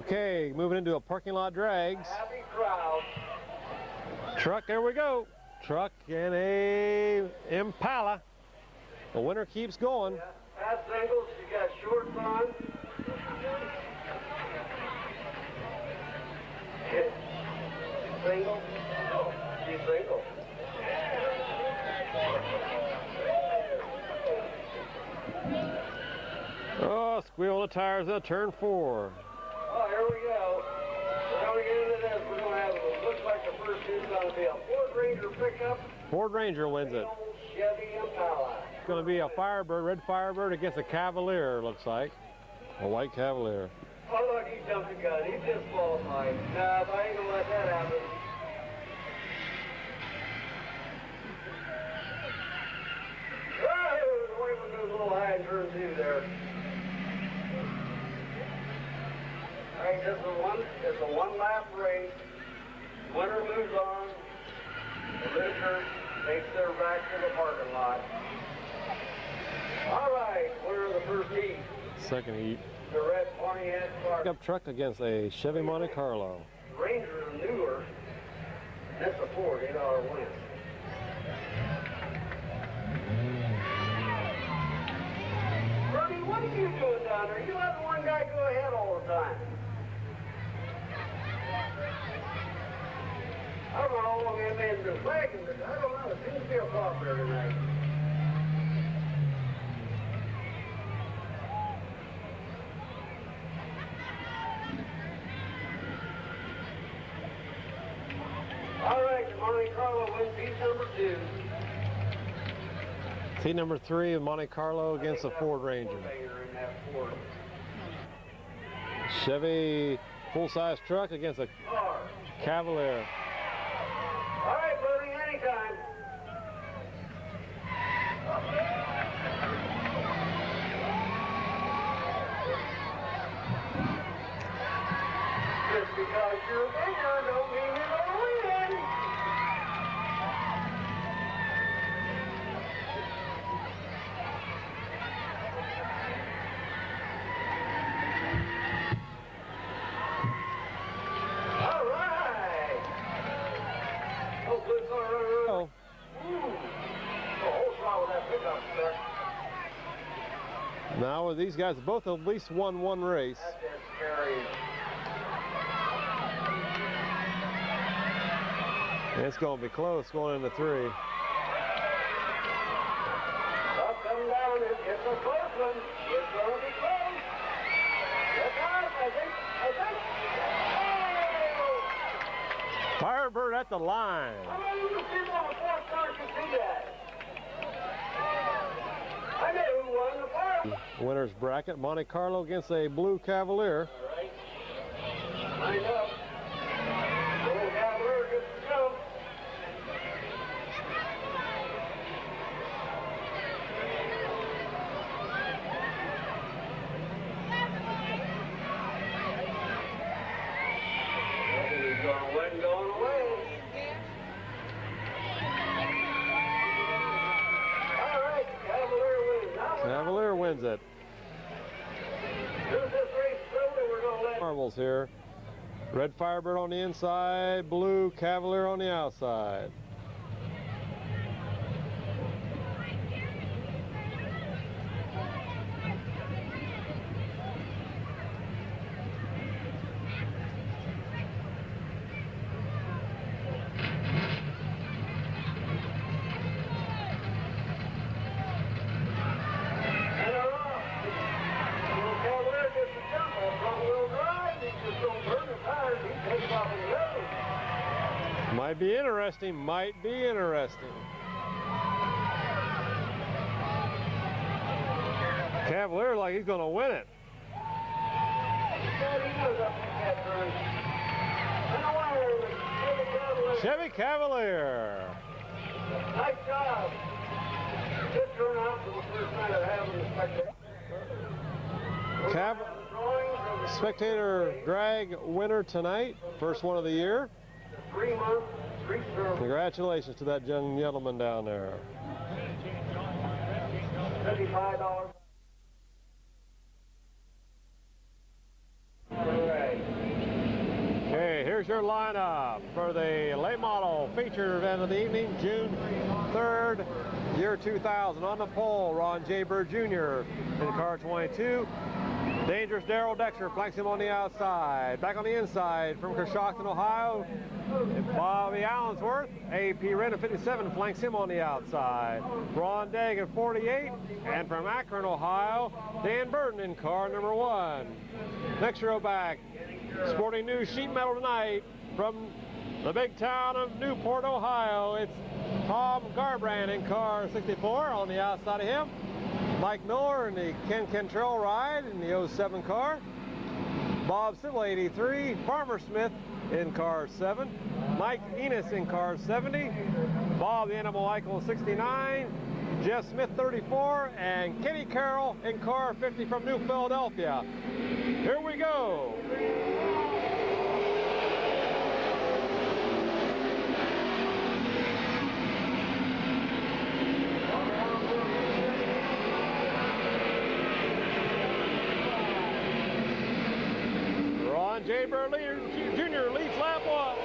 Okay, moving into a parking lot drags. Happy crowd. Truck, there we go. Truck and a Impala. The winner keeps going. Yeah. Pass singles, you got shorts on. Single. She's single. Oh, squeal on the tires at turn 4. Oh, here we go. We're going to get into this. We're going to have, it looks like the first two's going to be a Ford Ranger pickup. Ford Ranger wins it. Chevy Impala. It's going to be a Firebird, red Firebird against a Cavalier, looks like. A white Cavalier. Oh, look, he jumped the gun. He's disqualified. Nah, but I ain't going to let that happen. Oh, the way we goes a little high in turn 2 there. All right, it's a one-lap race. Winner moves on. The loser takes their back to the parking lot. All right, winner of the first heat. Second heat. The red Pontiac car. Pickup truck against a Chevy Monte Carlo. Ranger is newer. That's a Ford, $8 win. Bernie, what are you doing down there? You let one guy go ahead all the time. I don't know how long that man's been flagging, but I don't know. It seems to be a problem there tonight. All right, the Monte Carlo wins piece number 2. Heat number 3 of Monte Carlo against a Ford Ranger. In that Ford. Chevy full-size truck against a Car. Cavalier. All right, Bernie, anytime. Just because you're a winner don't mean you're going to win. All right. Oh, good car, run. Oh, The whole spot with that pickup truck. now these guys both at least won one race. That's just scary. And it's going to be close going into 3. Up, come down. It's a close one. It's going to be close. Look out, I think. Oh! Firebird at the line. How many of you people on the fourth car can see that? I know who won the fire. Winner's bracket, Monte Carlo against a blue Cavalier. All right. Line up. Little Cavalier gets the jump. He's going away. All right, Cavalier wins. Now Cavalier wins it. who's this race through? We're going to let Marbles here. Red Firebird on the inside, blue Cavalier on the outside. Might be interesting, might be interesting. Cavalier like he's going to win it. Chevy Cavalier. Nice job. Good turnout for the first night of having the spectator. Spectator drag winner tonight, first one of the year. 3-month street service. Congratulations to that young gentleman down there. $55. All right. Okay, here Here's your lineup for the late model feature event of the evening, June 3rd, year 2000. On the pole, Ron J. Bird Jr. in car 22. Dangerous Daryl Dexter flanks him on the outside. Back on the inside from Coshocton, Ohio, Bobby Allensworth. A.P. Wren at 57 flanks him on the outside. Ron Degg at 48. And from Akron, Ohio, Dan Burton in car number 1. Next row back, sporting new sheet metal tonight from the big town of Newport, Ohio. It's Tom Garbrand in car 64 on the outside of him. Mike Miller in the Ken Cantrell ride in the 07 car. Bob Sybil 83. Farmer Smith in car 7. Mike Enos in car 70. Bob the Animal Michael 69. Jeff Smith 34. And Kenny Carroll in car 50 from New Philadelphia. Here we go. J. Bird Jr. leads lap 1.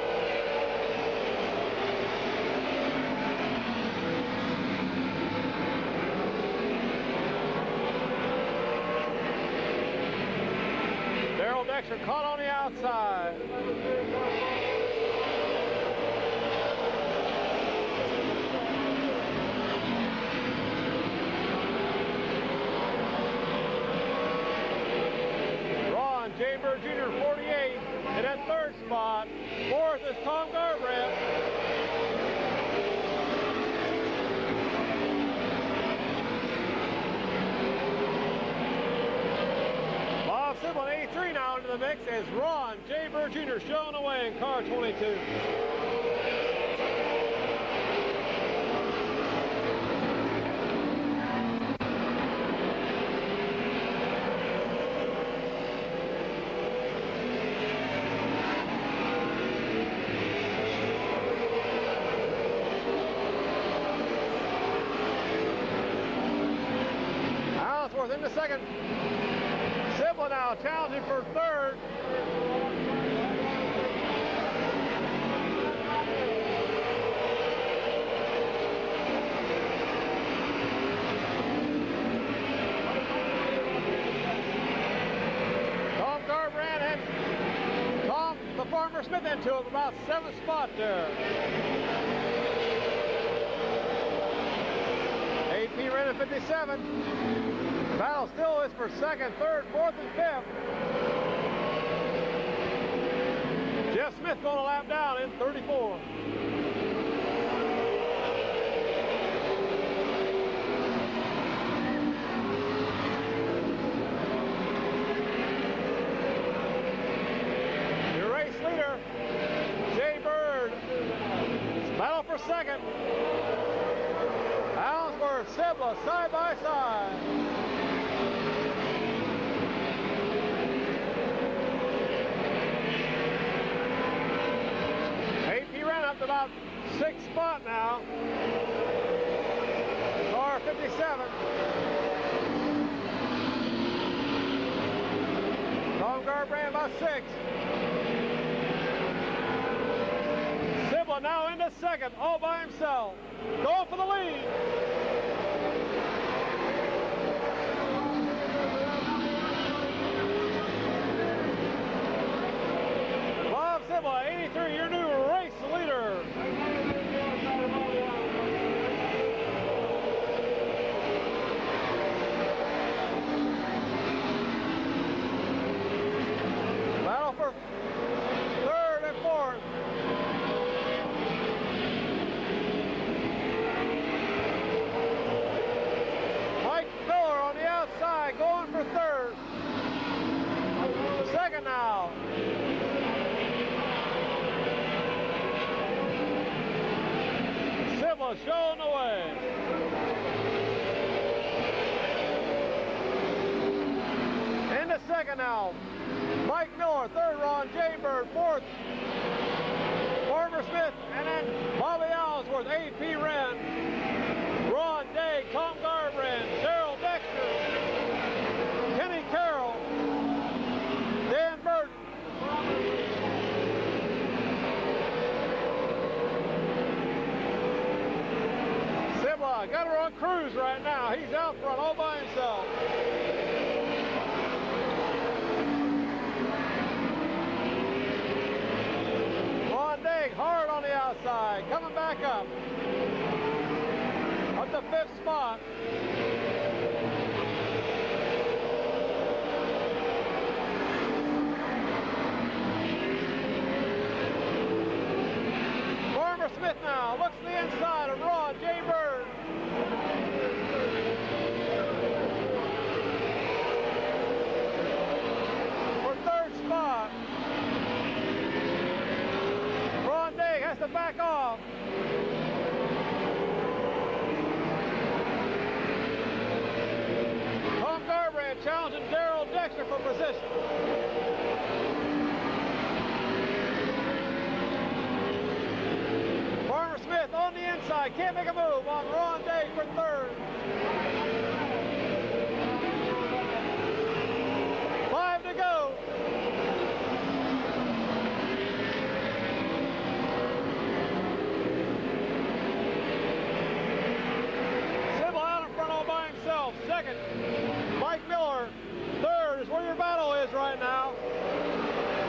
Daryl Dexter caught on the outside. Ron J. Bird Jr. 48 in that third spot. Fourth is Tom Garbrand. Bob Sybil 83 now into the mix as Ron J. Bird Jr. showing away in car 22. In the second. Sybil now challenging for third. Tom Garbrand had Tom the Farmer Smith into it, about 7th spot there. A.P. Wren at 57. Battle still is for second, third, fourth, and fifth. Jeff Smith going a lap down in 34. Your race leader, Jay Bird. Battle for second. Allensworth, Sybil, side by side. Up to about 6th spot now. Car 57. Tom Garbrand about 6th. Sybil now into second, all by himself. Going for the lead. Bob Sybil, 83, your new race leader. Battle for third and fourth. Mike Miller on the outside going for third. Second now. Sybil showing the way. Into second now. Mike Miller, third, Ron J. Bird, fourth, Farmer Smith, and then Bobby Allensworth, A.P. Wren, Ron Day, Tom Garbrand, Daryl Dexter, Kenny Carroll, Dan Burton. got her on cruise right now. He's out front all by himself. Ron Digg hard on the outside, coming back up. Up to 5th spot. Farmer Smith now looks to the inside of Ron J. Bird. For 3rd spot. Ron Digg has to back off. Tom Garbrandt challenging Darrell Dexter for position. Farmer Smith on the inside, can't make a move on Ron Digg for 3rd. 5 to go. Sybil out in front all by himself. 2nd, Mike Miller. 3rd is where your battle is right now.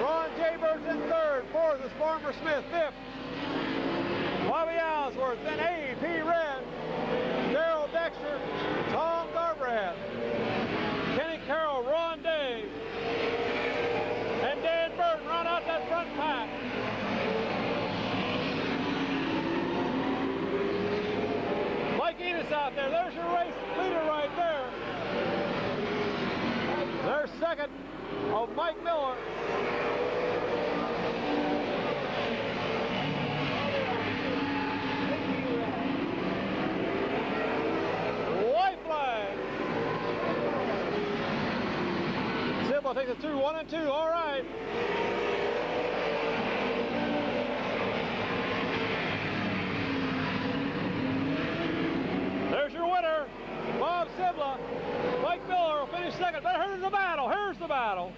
Ron J. Bird's in 3rd. 4th is Farmer Smith. 5th, Bobby Ellsworth. Then A.P. Red, Darrell Dexter, Tom Garbrandt, Kenny Carroll, Ron Digg, and Dan Burton run out that front pack. Mike Enos out there. There's your race leader right there. There's 2nd of Mike Miller. White flag. Sybil takes it through 1 and 2. All right. There's your winner, Bob Sibla. Mike Miller will finish 2nd, but here's the battle. Here's the battle.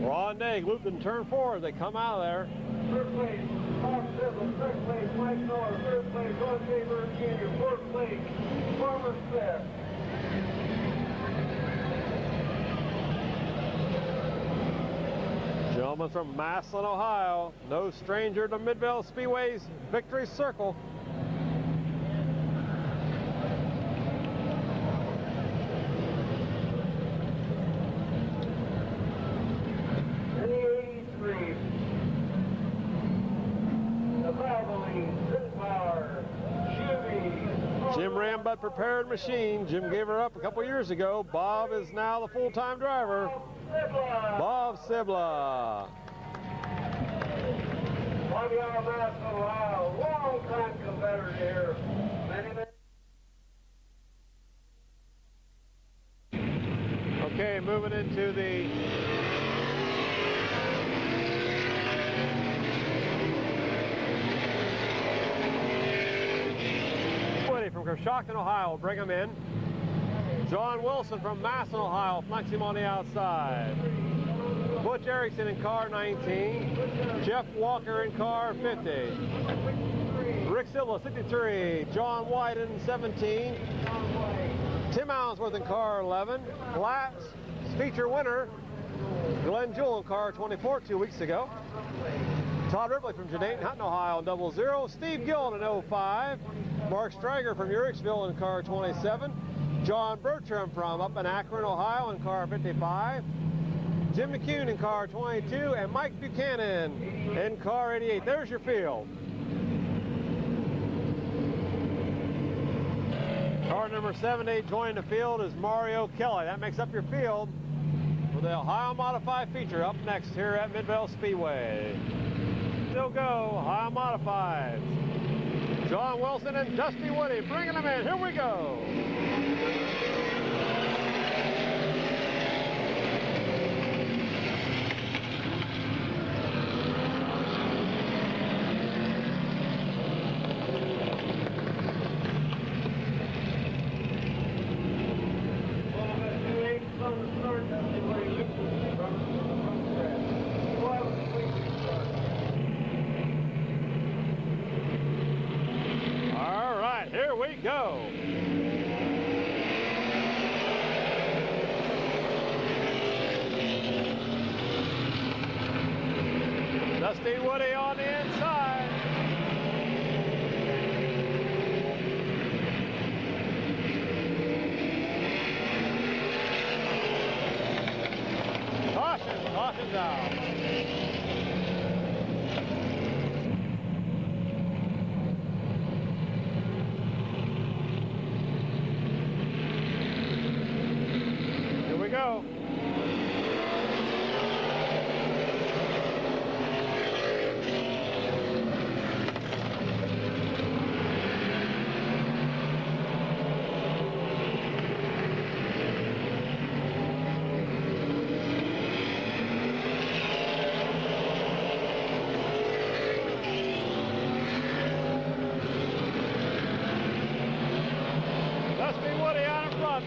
Ron Digg looped in turn 4 as they come out of there. 3rd place, Bob Sibble. 3rd place, Mike Miller. 3rd place, Ron J. Bird Jr. 4th place, Farmer Smith. Gentleman from Massillon, Ohio, no stranger to Midvale Speedway's victory circle. In the 83, the Valvoline, Sinpower, Chevy. Jim Rambut prepared machine. Jim gave her up a couple years ago. Bob is now the full-time driver. Bob Sibla. Bobby Mass, Ohio, long-time competitor here. Okay, moving into the from Coshocton, Ohio, bring him in. John Wilson from Massillon, Ohio, flanks him on the outside. Butch Erickson in car 19. Jeff Walker in car 50. Rick Silva, 63. John White in 17. Tim Allensworth in car 11. Last feature winner, Glenn Jewell in car 24 2 weeks ago. Todd Ripley from Jedayton, Hutton, Ohio in 00. Steve Gillen in 05. Mark Stryger from Uricksville in car 27. John Bertram from up in Akron, Ohio in car 55. Jim McCune in car 22. And Mike Buchanan in car 88. There's your field. Car number 78 joining the field is Mario Kelly. That makes up your field for the Ohio Modified feature up next here at Midvale Speedway. Still go, Ohio Modified. John Wilson and Dusty Woody bringing them in. Here we go. go. Dusty Woody on the inside. Caution's out. Here we go.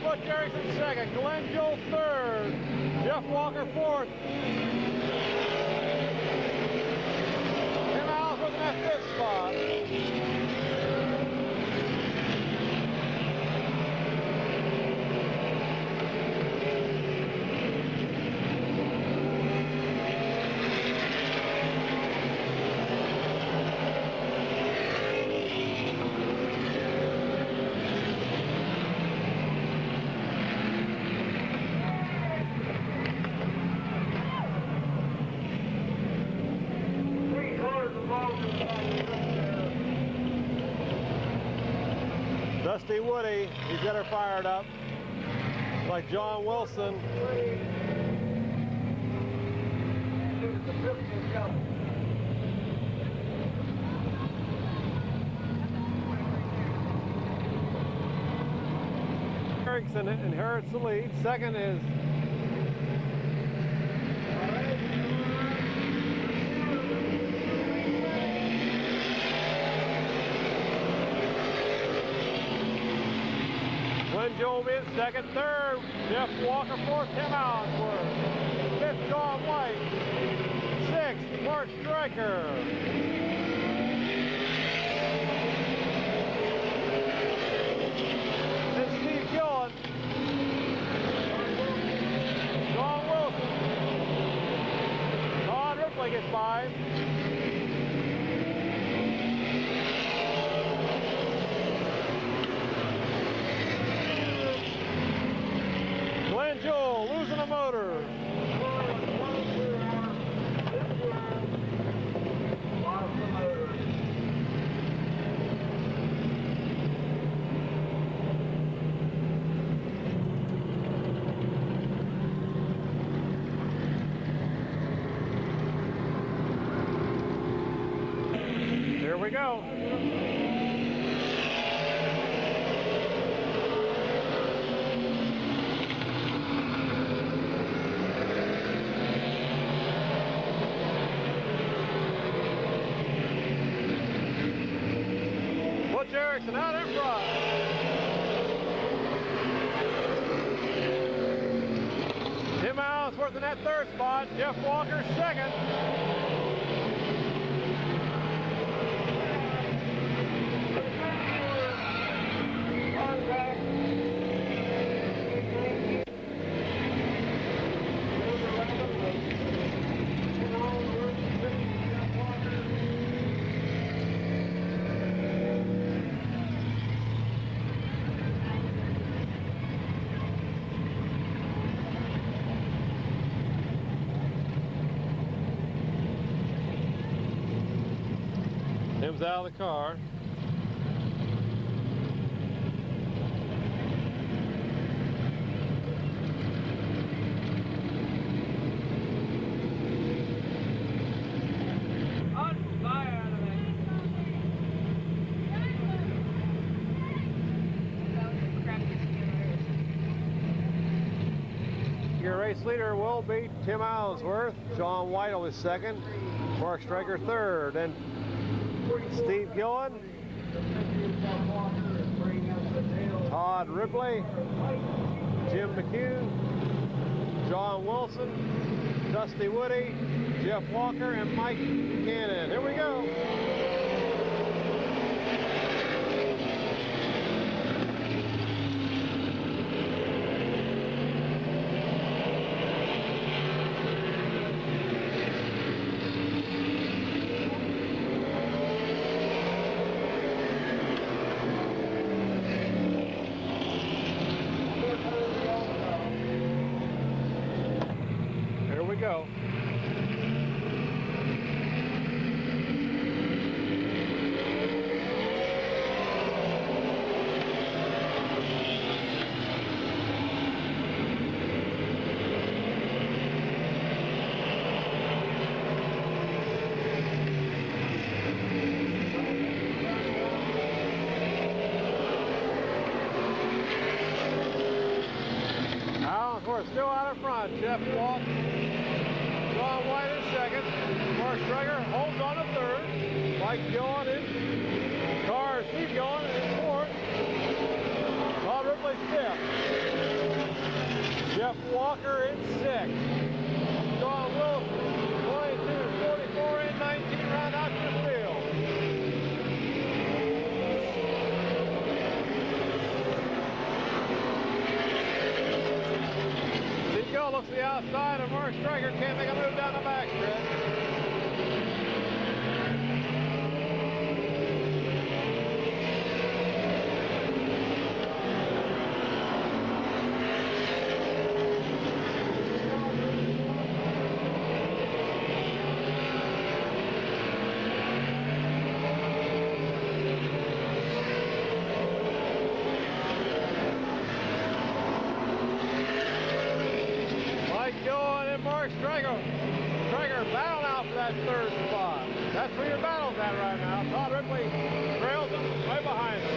Butch Erickson second, Glenn Joel third, Jeff Walker fourth. Tim Allen with that fifth spot. Dusty Woody, he's got her fired up. Like John Wilson. Erickson inherits the lead. Second is Joe in second, third, Jeff Walker, fourth, Tim Allensworth, fifth, John White, sixth, Mark Stryker. Then Steve Gillen, John Wilson, Todd Ripley gets by. Glenn Joel losing a motor. Here we go. Erickson out in front. Tim Allensworth in that third spot. Jeff Walker second. Tim's out of the car. Your race leader will be Tim Allensworth. John White was second. Mark Stryker third. And Steve Gillen, Todd Ripley, Jim McHugh, John Wilson, Dusty Woody, Jeff Walker, and Mike Buchanan. Here we go. 4 still out in front. Jeff Walk, John White in second. Mark Striker holds on to third. Mike Gillen in. Cars keep going in fourth. Todd Ripley fifth. Jeff Walker in sixth. John Wilson, 22, 44, and 19 round out to the field. Steve Gill looks to the outside, and Mark Striker can't make a move down the backstretch. Striker battle out for that third spot. That's where your battle's at right now. Todd Ripley trails him right behind him.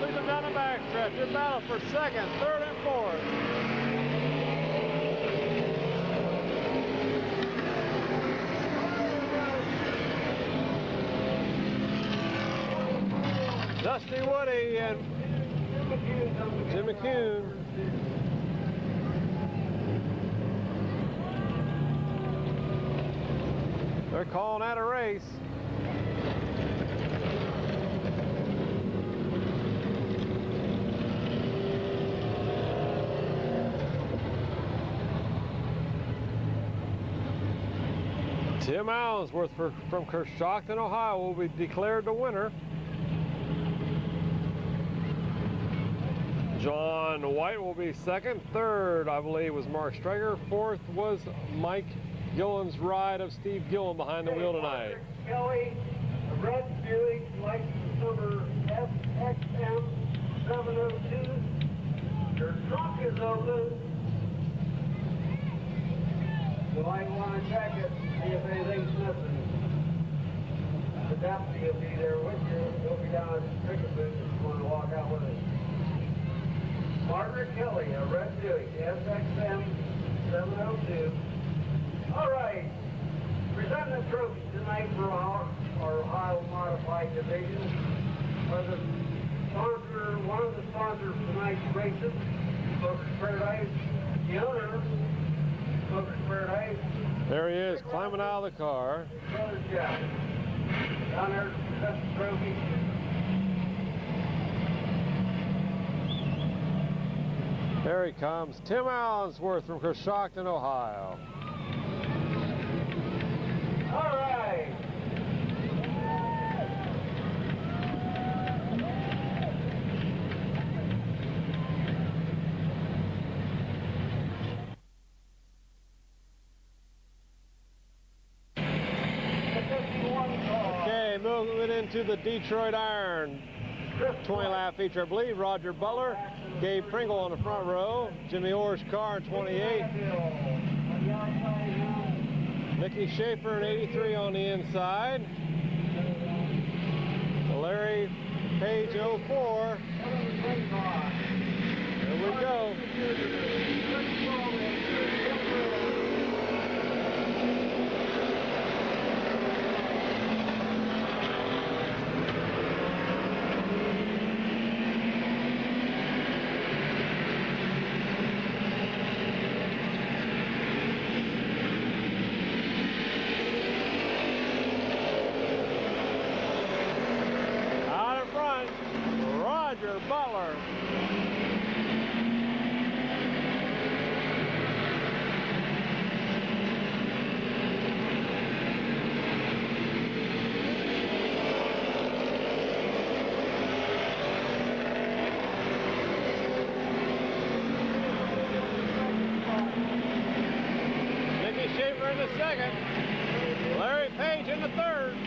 Lead them down the backstretch. Your battle for second, third, and fourth. Dusty Woody and Jim McCune. They're calling out a race. Tim Allensworth from Coshocton, Ohio will be declared the winner. John White will be second. Third, I believe, was Mark Striker. Fourth was Mike Gillen's ride of Steve Gillen behind the wheel tonight. Kelly, a red Buick, license number FXM 702. Your trunk is open. You might want to check it, see if anything's missing. The deputy will be there with you. He'll be down at the ticket booth if you want to walk out with us. Margaret Kelly, a red Buick, SXM 702. All right. Presenting the trophy tonight for our Ohio Modified Division. One of the sponsors of tonight's races, Smoker's Paradise. The owner, Smoker's Paradise. There he is, climbing out of the car. Brother Jeff. Down there to present the trophy. There he comes, Tim Allensworth from Coshocton, Ohio. All right. Okay, moving into the Detroit Iron 20-lap feature. I believe Roger Butler, Gabe Pringle on the front row, Jimmy Orr's car in 28, Mickey Schaefer in 83 on the inside, Larry Page 04. Here we go. second. Larry Page in the third.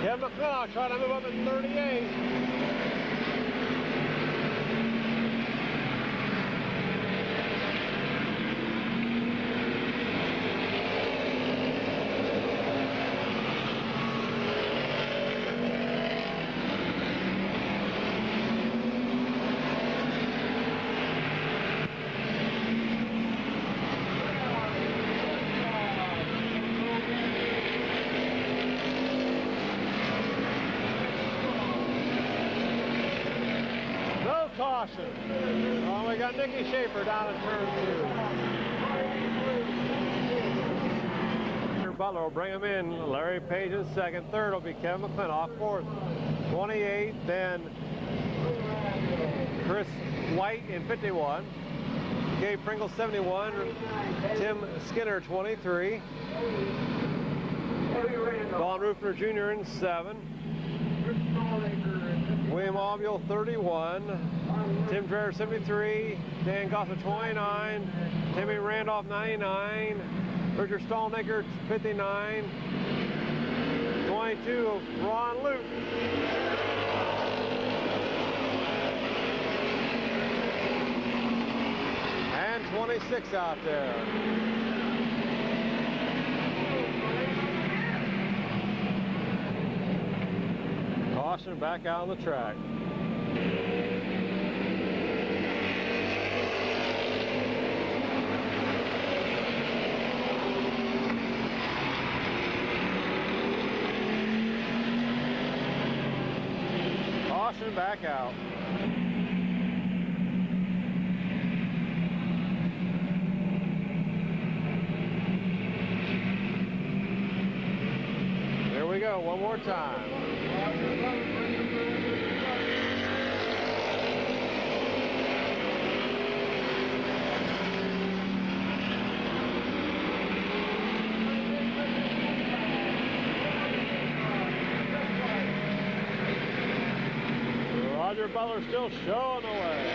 Kevin McClintock trying to move up in 38. Caution. Oh, we got Nicky Schaefer down in turn 2. Butler will bring him in. Larry Page is second. Third will be Kevin McClintock. Fourth, 28. Then Chris White in 51. Gabe Pringle 71. Tim Skinner 23. Don Rufner Jr. in 7. William Aubule 31. Tim Dreher 73, Dan Gossett 29, Timmy Randolph 99, Richard Stallnaker 59, 22 Ron Luke. And 26 out there. Caution back out on the track. Caution back out. There we go, one more time. Roger Butler still showing the way.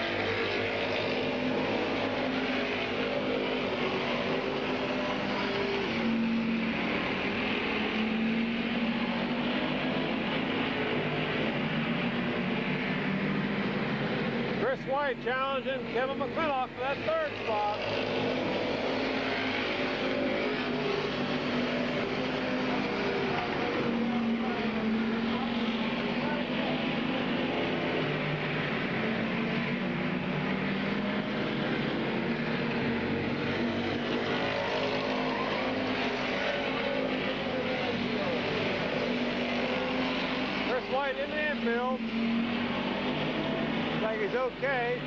Chris White challenging Kevin McClintock for that third spot. White in the infield. Looks like he's okay.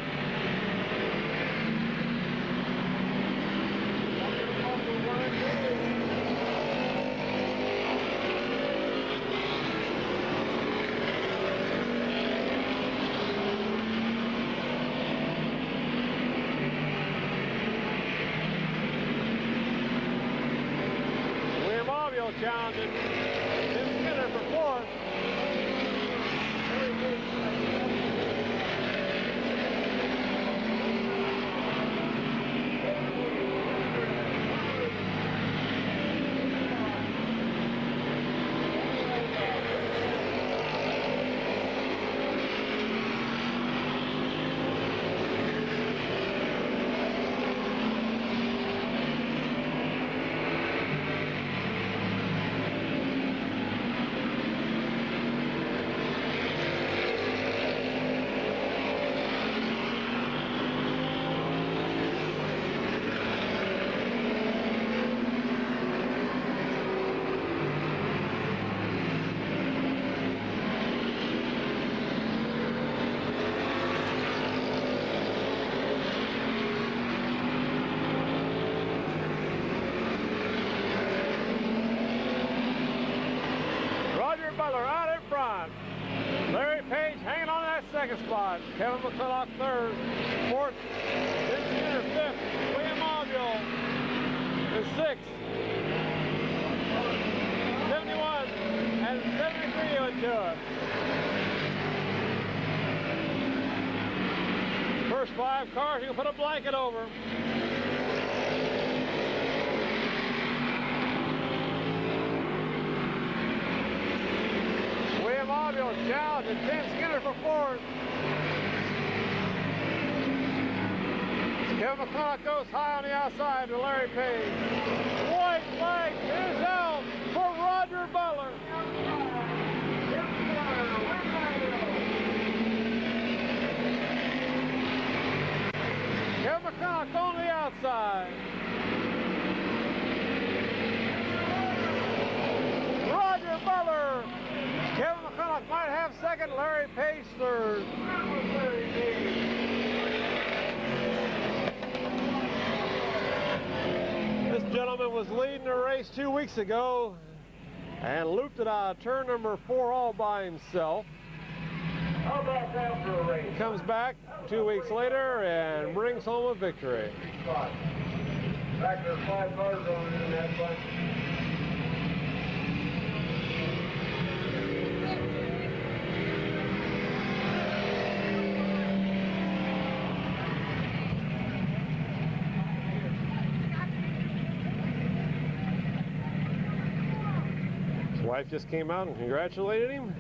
William Aubule challenging Tim Skinner for fourth. second spot. Kevin McCulloch third. Fourth, Tim Skinner fifth. William Auville is sixth. 71 and 73 would do it. First 5 cars, you can put a blanket over. William Auville challenging Tim Skinner for fourth. Kevin McCulloch goes high on the outside to Larry Page. White flag is out for Roger Butler. Kevin McCulloch on the outside. Roger Butler. Kevin McCulloch might have second, Larry Page third. This gentleman was leading the race 2 weeks ago and looped it out of turn number 4 all by himself. How about that for a race? Comes back 2 weeks later and brings home a victory. Back there, 5 cars on in that bunch. His wife just came out and congratulated him.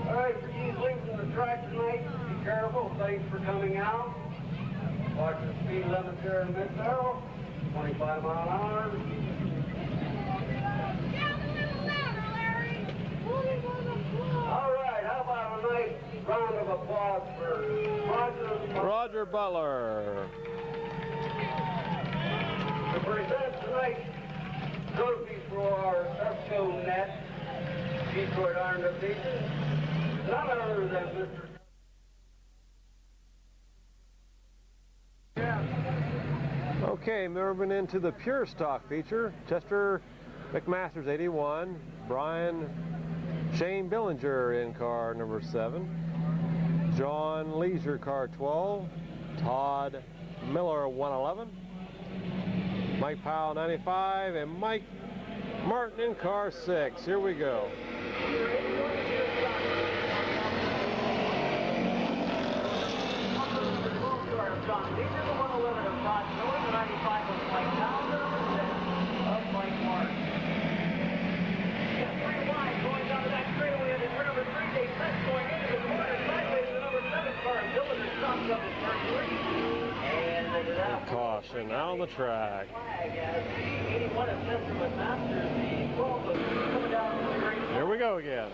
All right, for you leaving the track tonight, be careful. Thanks for coming out. Watch the speed limit here in Mid-Vale, 25 mile an hour. All right, how about a nice round of applause for Roger Butler. To present tonight's trophy for our Esco Net Detroit Iron Division, none other than Mr. Okay, moving into the pure stock feature. Chester McMaster's 81, Shane Billinger in car number 7, John Leisure car 12, Todd Miller 111, Mike Powell 95, and Mike Martin in car 6. Here we go. Caution out on the track. Here we go again.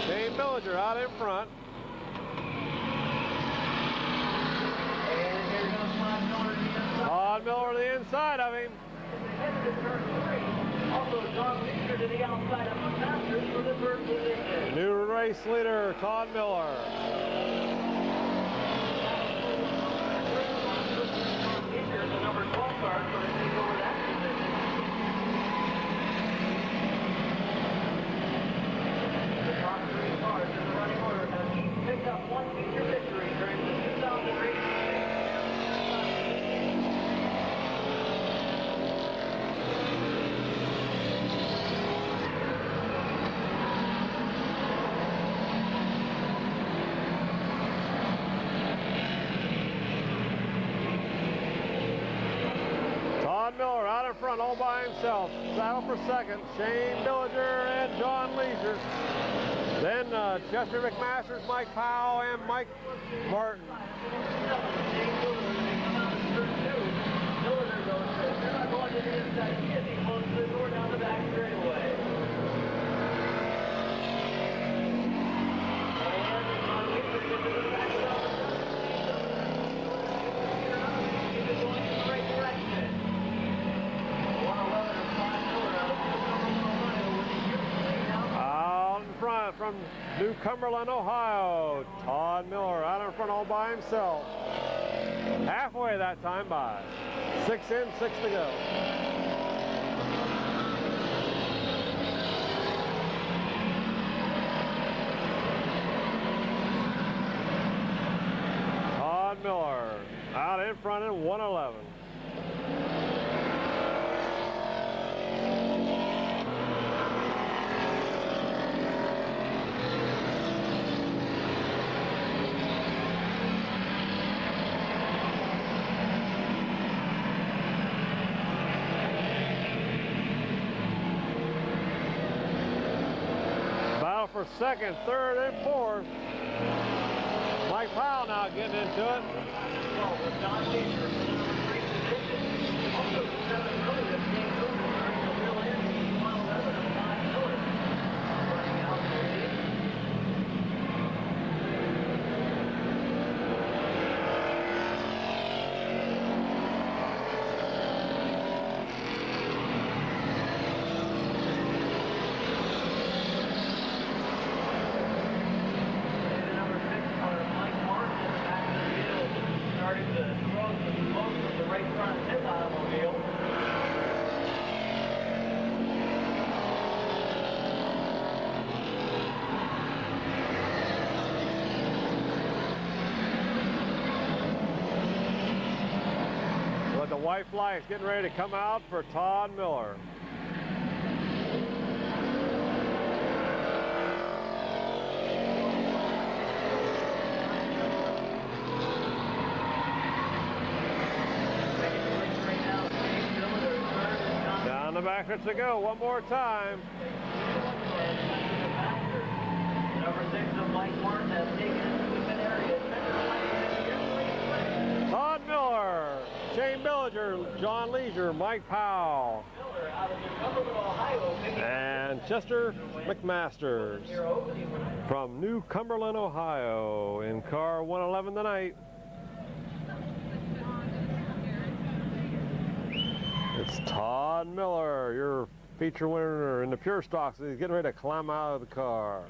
Shane Billinger out in front. Todd Miller to the inside of him. New race leader, Todd Miller. Picked up one feature victory during the 2003 Todd Miller out in front all by himself. Saddle for second, Shane Billinger and John Leisure. Then Chester McMaster's, Mike Powell, and Mike Martin. And from New Cumberland, Ohio, Todd Miller out in front all by himself. Halfway that time by. 6 in, 6 to go. Todd Miller out in front in 111. Battle for second, third, and fourth. Mike Powell now getting into it. The white flag is getting ready to come out for Todd Miller. Down the back to go one more time. Number 6 of Mike Martin has taken into the area. Todd Miller, Shane Billinger, John Leisure, Mike Powell, and Chester McMasters from New Cumberland, Ohio in car 111 tonight. It's Todd Miller, your feature winner in the pure stocks. He's getting ready to climb out of the car.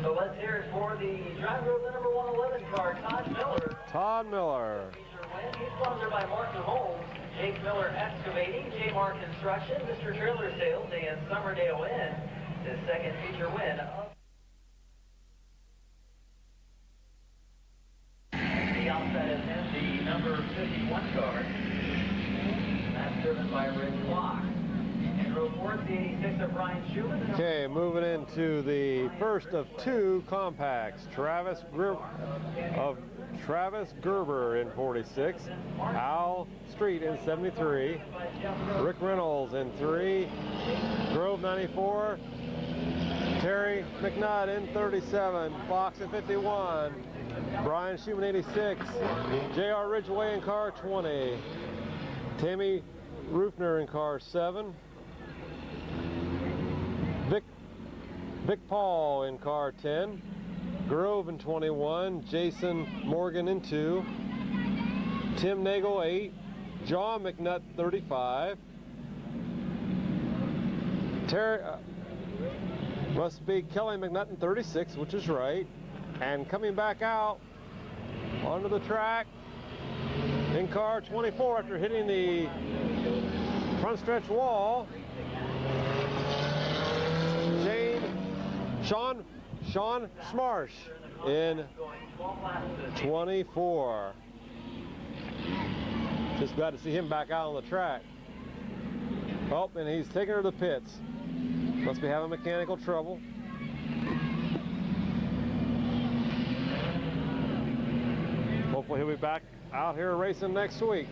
So let's hear it for the driver of the number 111 car, Todd Miller. Todd Miller. He's sponsored by Martin Homes, Jake Miller Excavating, J Mark Construction, Mr. Trailer Sales, and Summerdale Inn. His second feature win. The outside is in the number 51 car. That's driven by Rich Block. Okay, moving into the first of two compacts. Travis Gerber in 46, Al Street in 73, Rick Reynolds in 3, Grove 94, Terry McNutt in 37, Fox in 51, Brian Schumann 86, J.R. Ridgway in car 20, Tammy Rufner in car 7, Vic Paul in car 10, Grove in 21, Jason Morgan in 2, Tim Nagel 8, John McNutt 35, must be Kelly McNutt in 36, which is right, and coming back out onto the track in car 24 after hitting the front stretch wall, Sean Smarsh in 24. Just glad to see him back out on the track. Oh, and he's taking her to the pits. Must be having mechanical trouble. Hopefully he'll be back out here racing next week.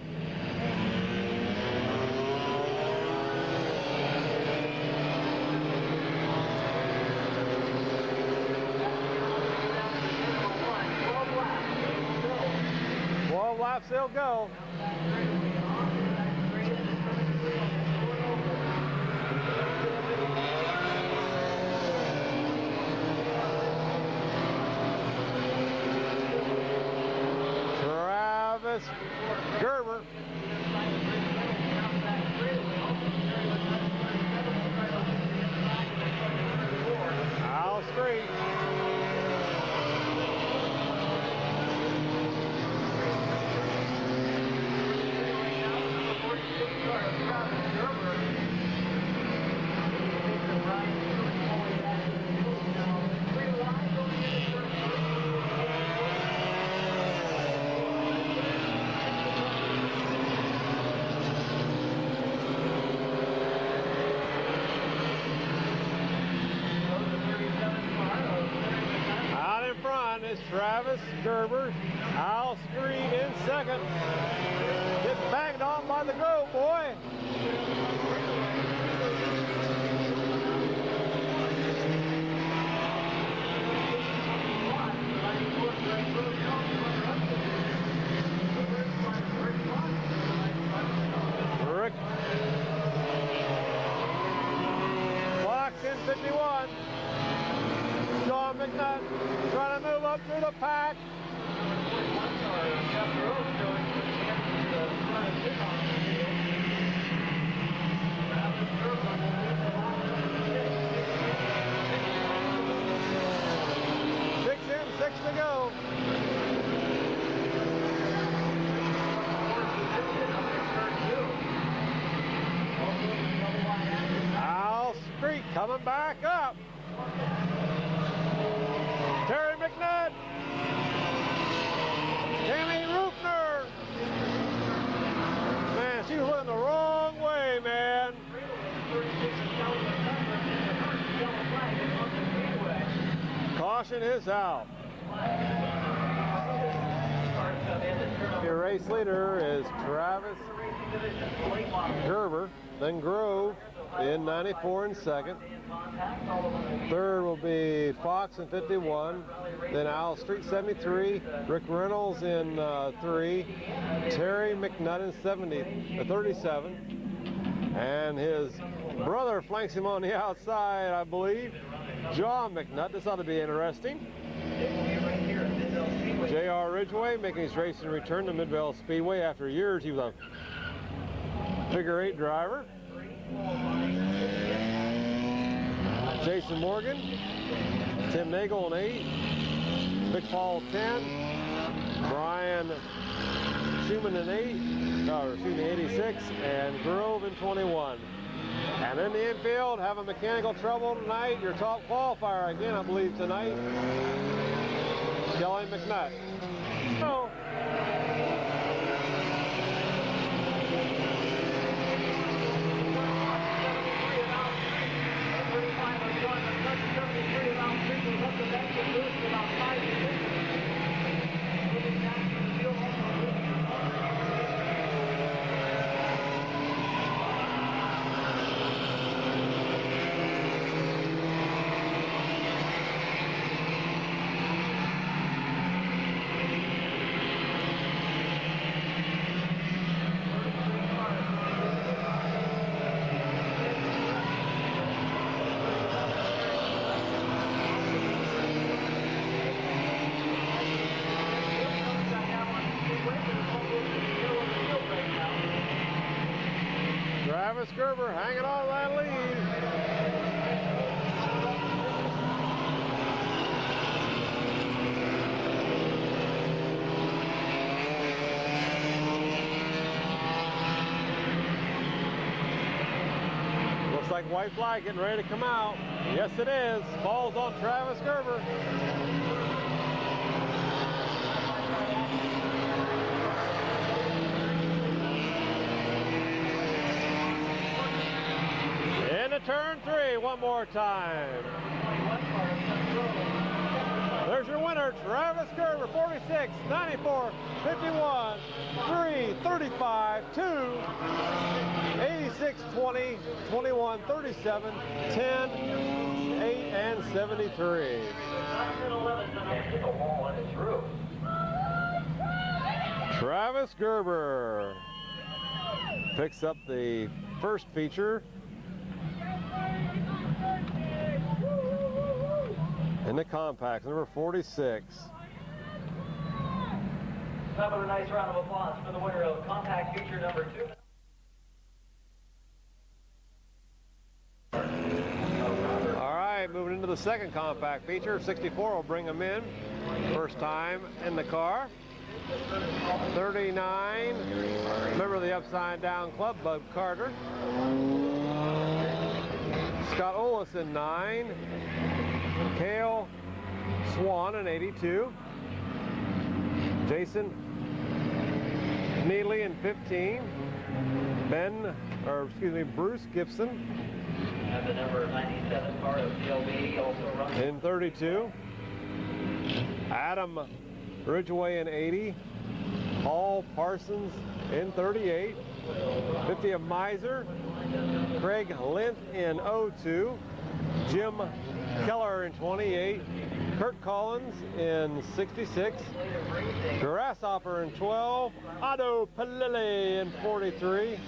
Laps they'll go. Travis Gerber. Out in front is Travis Gerber. Al Street in second. Gets banged on by the Grove boy. Rick Fox in 51. John McNutt trying to move up through the pack. Six to go. Al Street coming back up. Terry McNutt. Tammy Rupner. Man, she was looking the wrong way, man. Caution is out. Your race leader is Travis Gerber, then Grove in 94 in second. Third will be Fox in 51, then Al Street 73, Rick Reynolds in 3, Terry McNutt in 37, and his brother flanks him on the outside, I believe, John McNutt. This ought to be interesting. J.R. Ridgway making his racing return to Midvale Speedway after years. He was a figure 8 driver. Jason Morgan, Tim Nagel in 8, Vic Paul 10, Brian Schumann in 86, and Grove in 21. And in the infield, having mechanical trouble tonight, your top qualifier again, I believe, tonight, Kelly McNutt. Oh. Travis Gerber hanging on that lead. Looks like white flag getting ready to come out. Yes, it is. Falls on Travis Gerber. Turn 3 one more time. There's your winner, Travis Gerber, 46, 94, 51, 3, 35, 2, 86, 20, 21, 37, 10, 8, and 73. Travis Gerber picks up the first feature in the compact, number 46. Have a nice round of applause for the winner of compact feature number 2. All right, moving into the second compact feature. 64 will bring him in. First time in the car. 39, member of the Upside Down Club, Bud Carter. Scott Ollis in 9. Cale Swan in 82. Jason Neely in 15. Bruce Gibson The number 97 car of GLB also runs in 32. Adam Ridgway in 80. Paul Parsons in 38. 50 of Miser. Craig Lint in 02. Jim Keller in 28. Kurt Collins in 66. Grasshopper in 12. Otto Palilli in 43.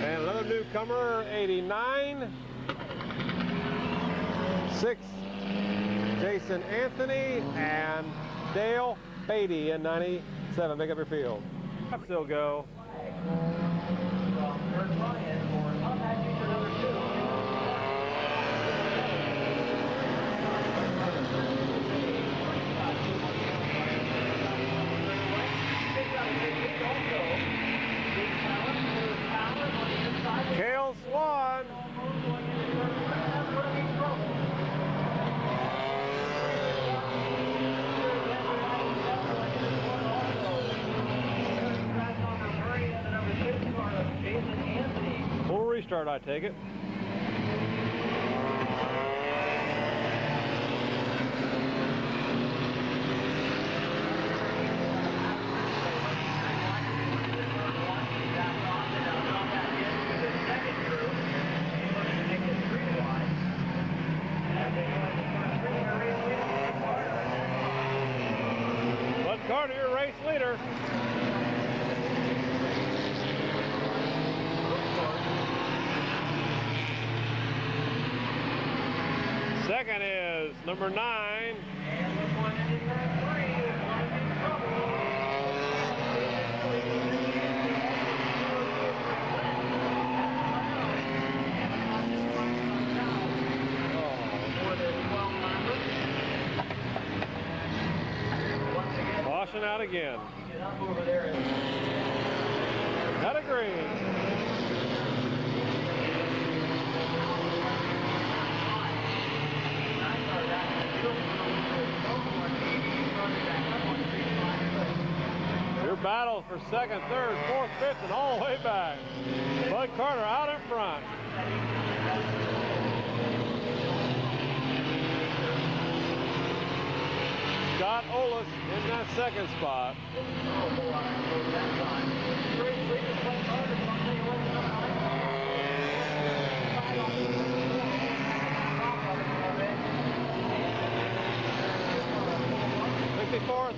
And another newcomer, 89. 6, Jason Anthony and Dale Beatty in 97. Make up your field. Still go. Cale Swan. Full restart, I take it. Bud Carter, your race leader. Second is number 9. Washing out again. Got a green. Your battle for second, third, fourth, fifth, and all the way back. Bud Carter out in front. Scott Ollis in that second spot.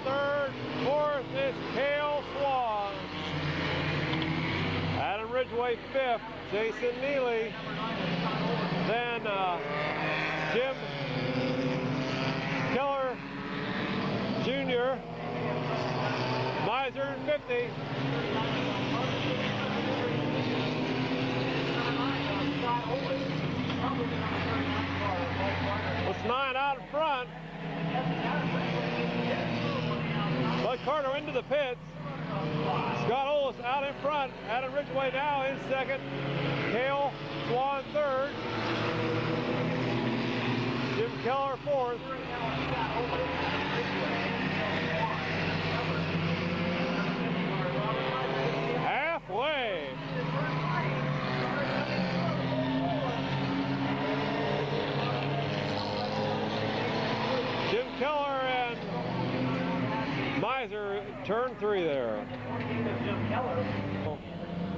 Third, fourth is Cale Swan. Adam Ridgway fifth, Jason Neely. Then Jim Keller Jr. Miser 50. It's 9 out in front. Bud Carter into the pits. Scott Ollis out in front. Adam Ridgway now in second. Cale Swan third. Jim Keller fourth. Halfway. Jim Keller and Miser, turn 3 there.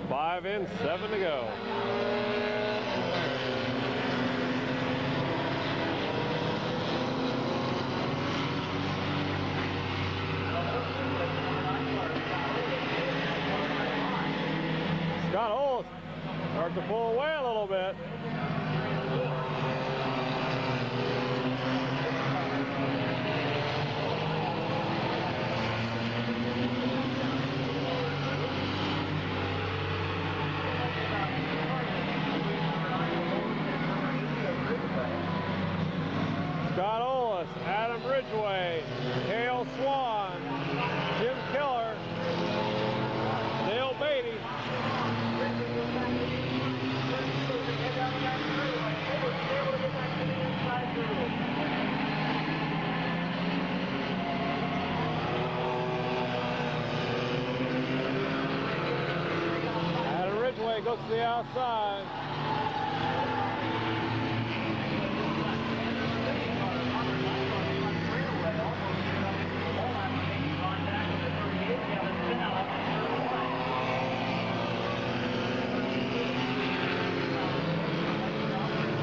5 in, 7 to go. Scott Ollis starts to pull away a little bit. Scott Ollis, Adam Ridgway, Cale Swan, Jim looks to the outside.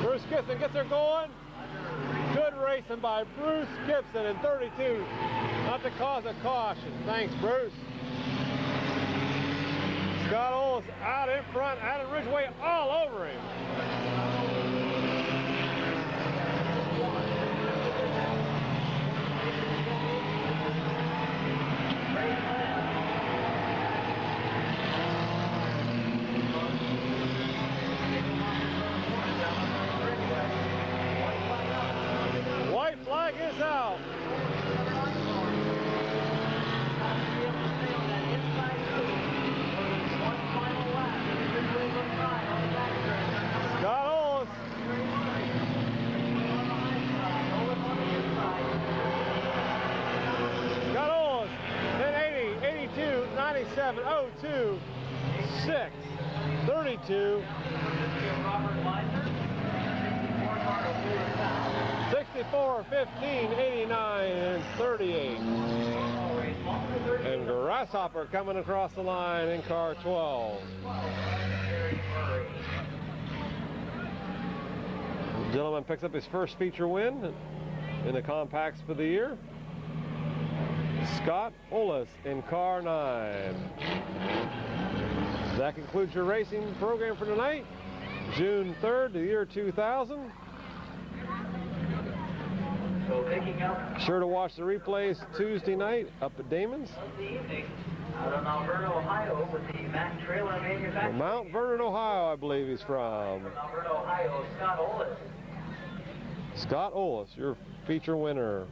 Bruce Gibson gets her going. Good racing by Bruce Gibson in 32. Not to cause a caution. Thanks, Bruce. Scott Oles out in front. Adam Ridgway all over him. White flag is out. Scott Oles. Scott Oles. 1080, 82, 97, 02, 6, 32. 64, 15, 89, and 38. And Grasshopper coming across the line in car 12. The gentleman picks up his first feature win in the compacts for the year. Scott Oles in car 9. That concludes your racing program for tonight, June 3rd, the year 2000. So picking up Sure to watch the replays Tuesday night up at Damon's. of the evening out of Mount Vernon, Ohio with the Mack Trailer Manufacturer. From Mount Vernon, Ohio, I believe he's from. From Mount Vernon, Ohio, Scott Oles. Scott Oles, your feature winner.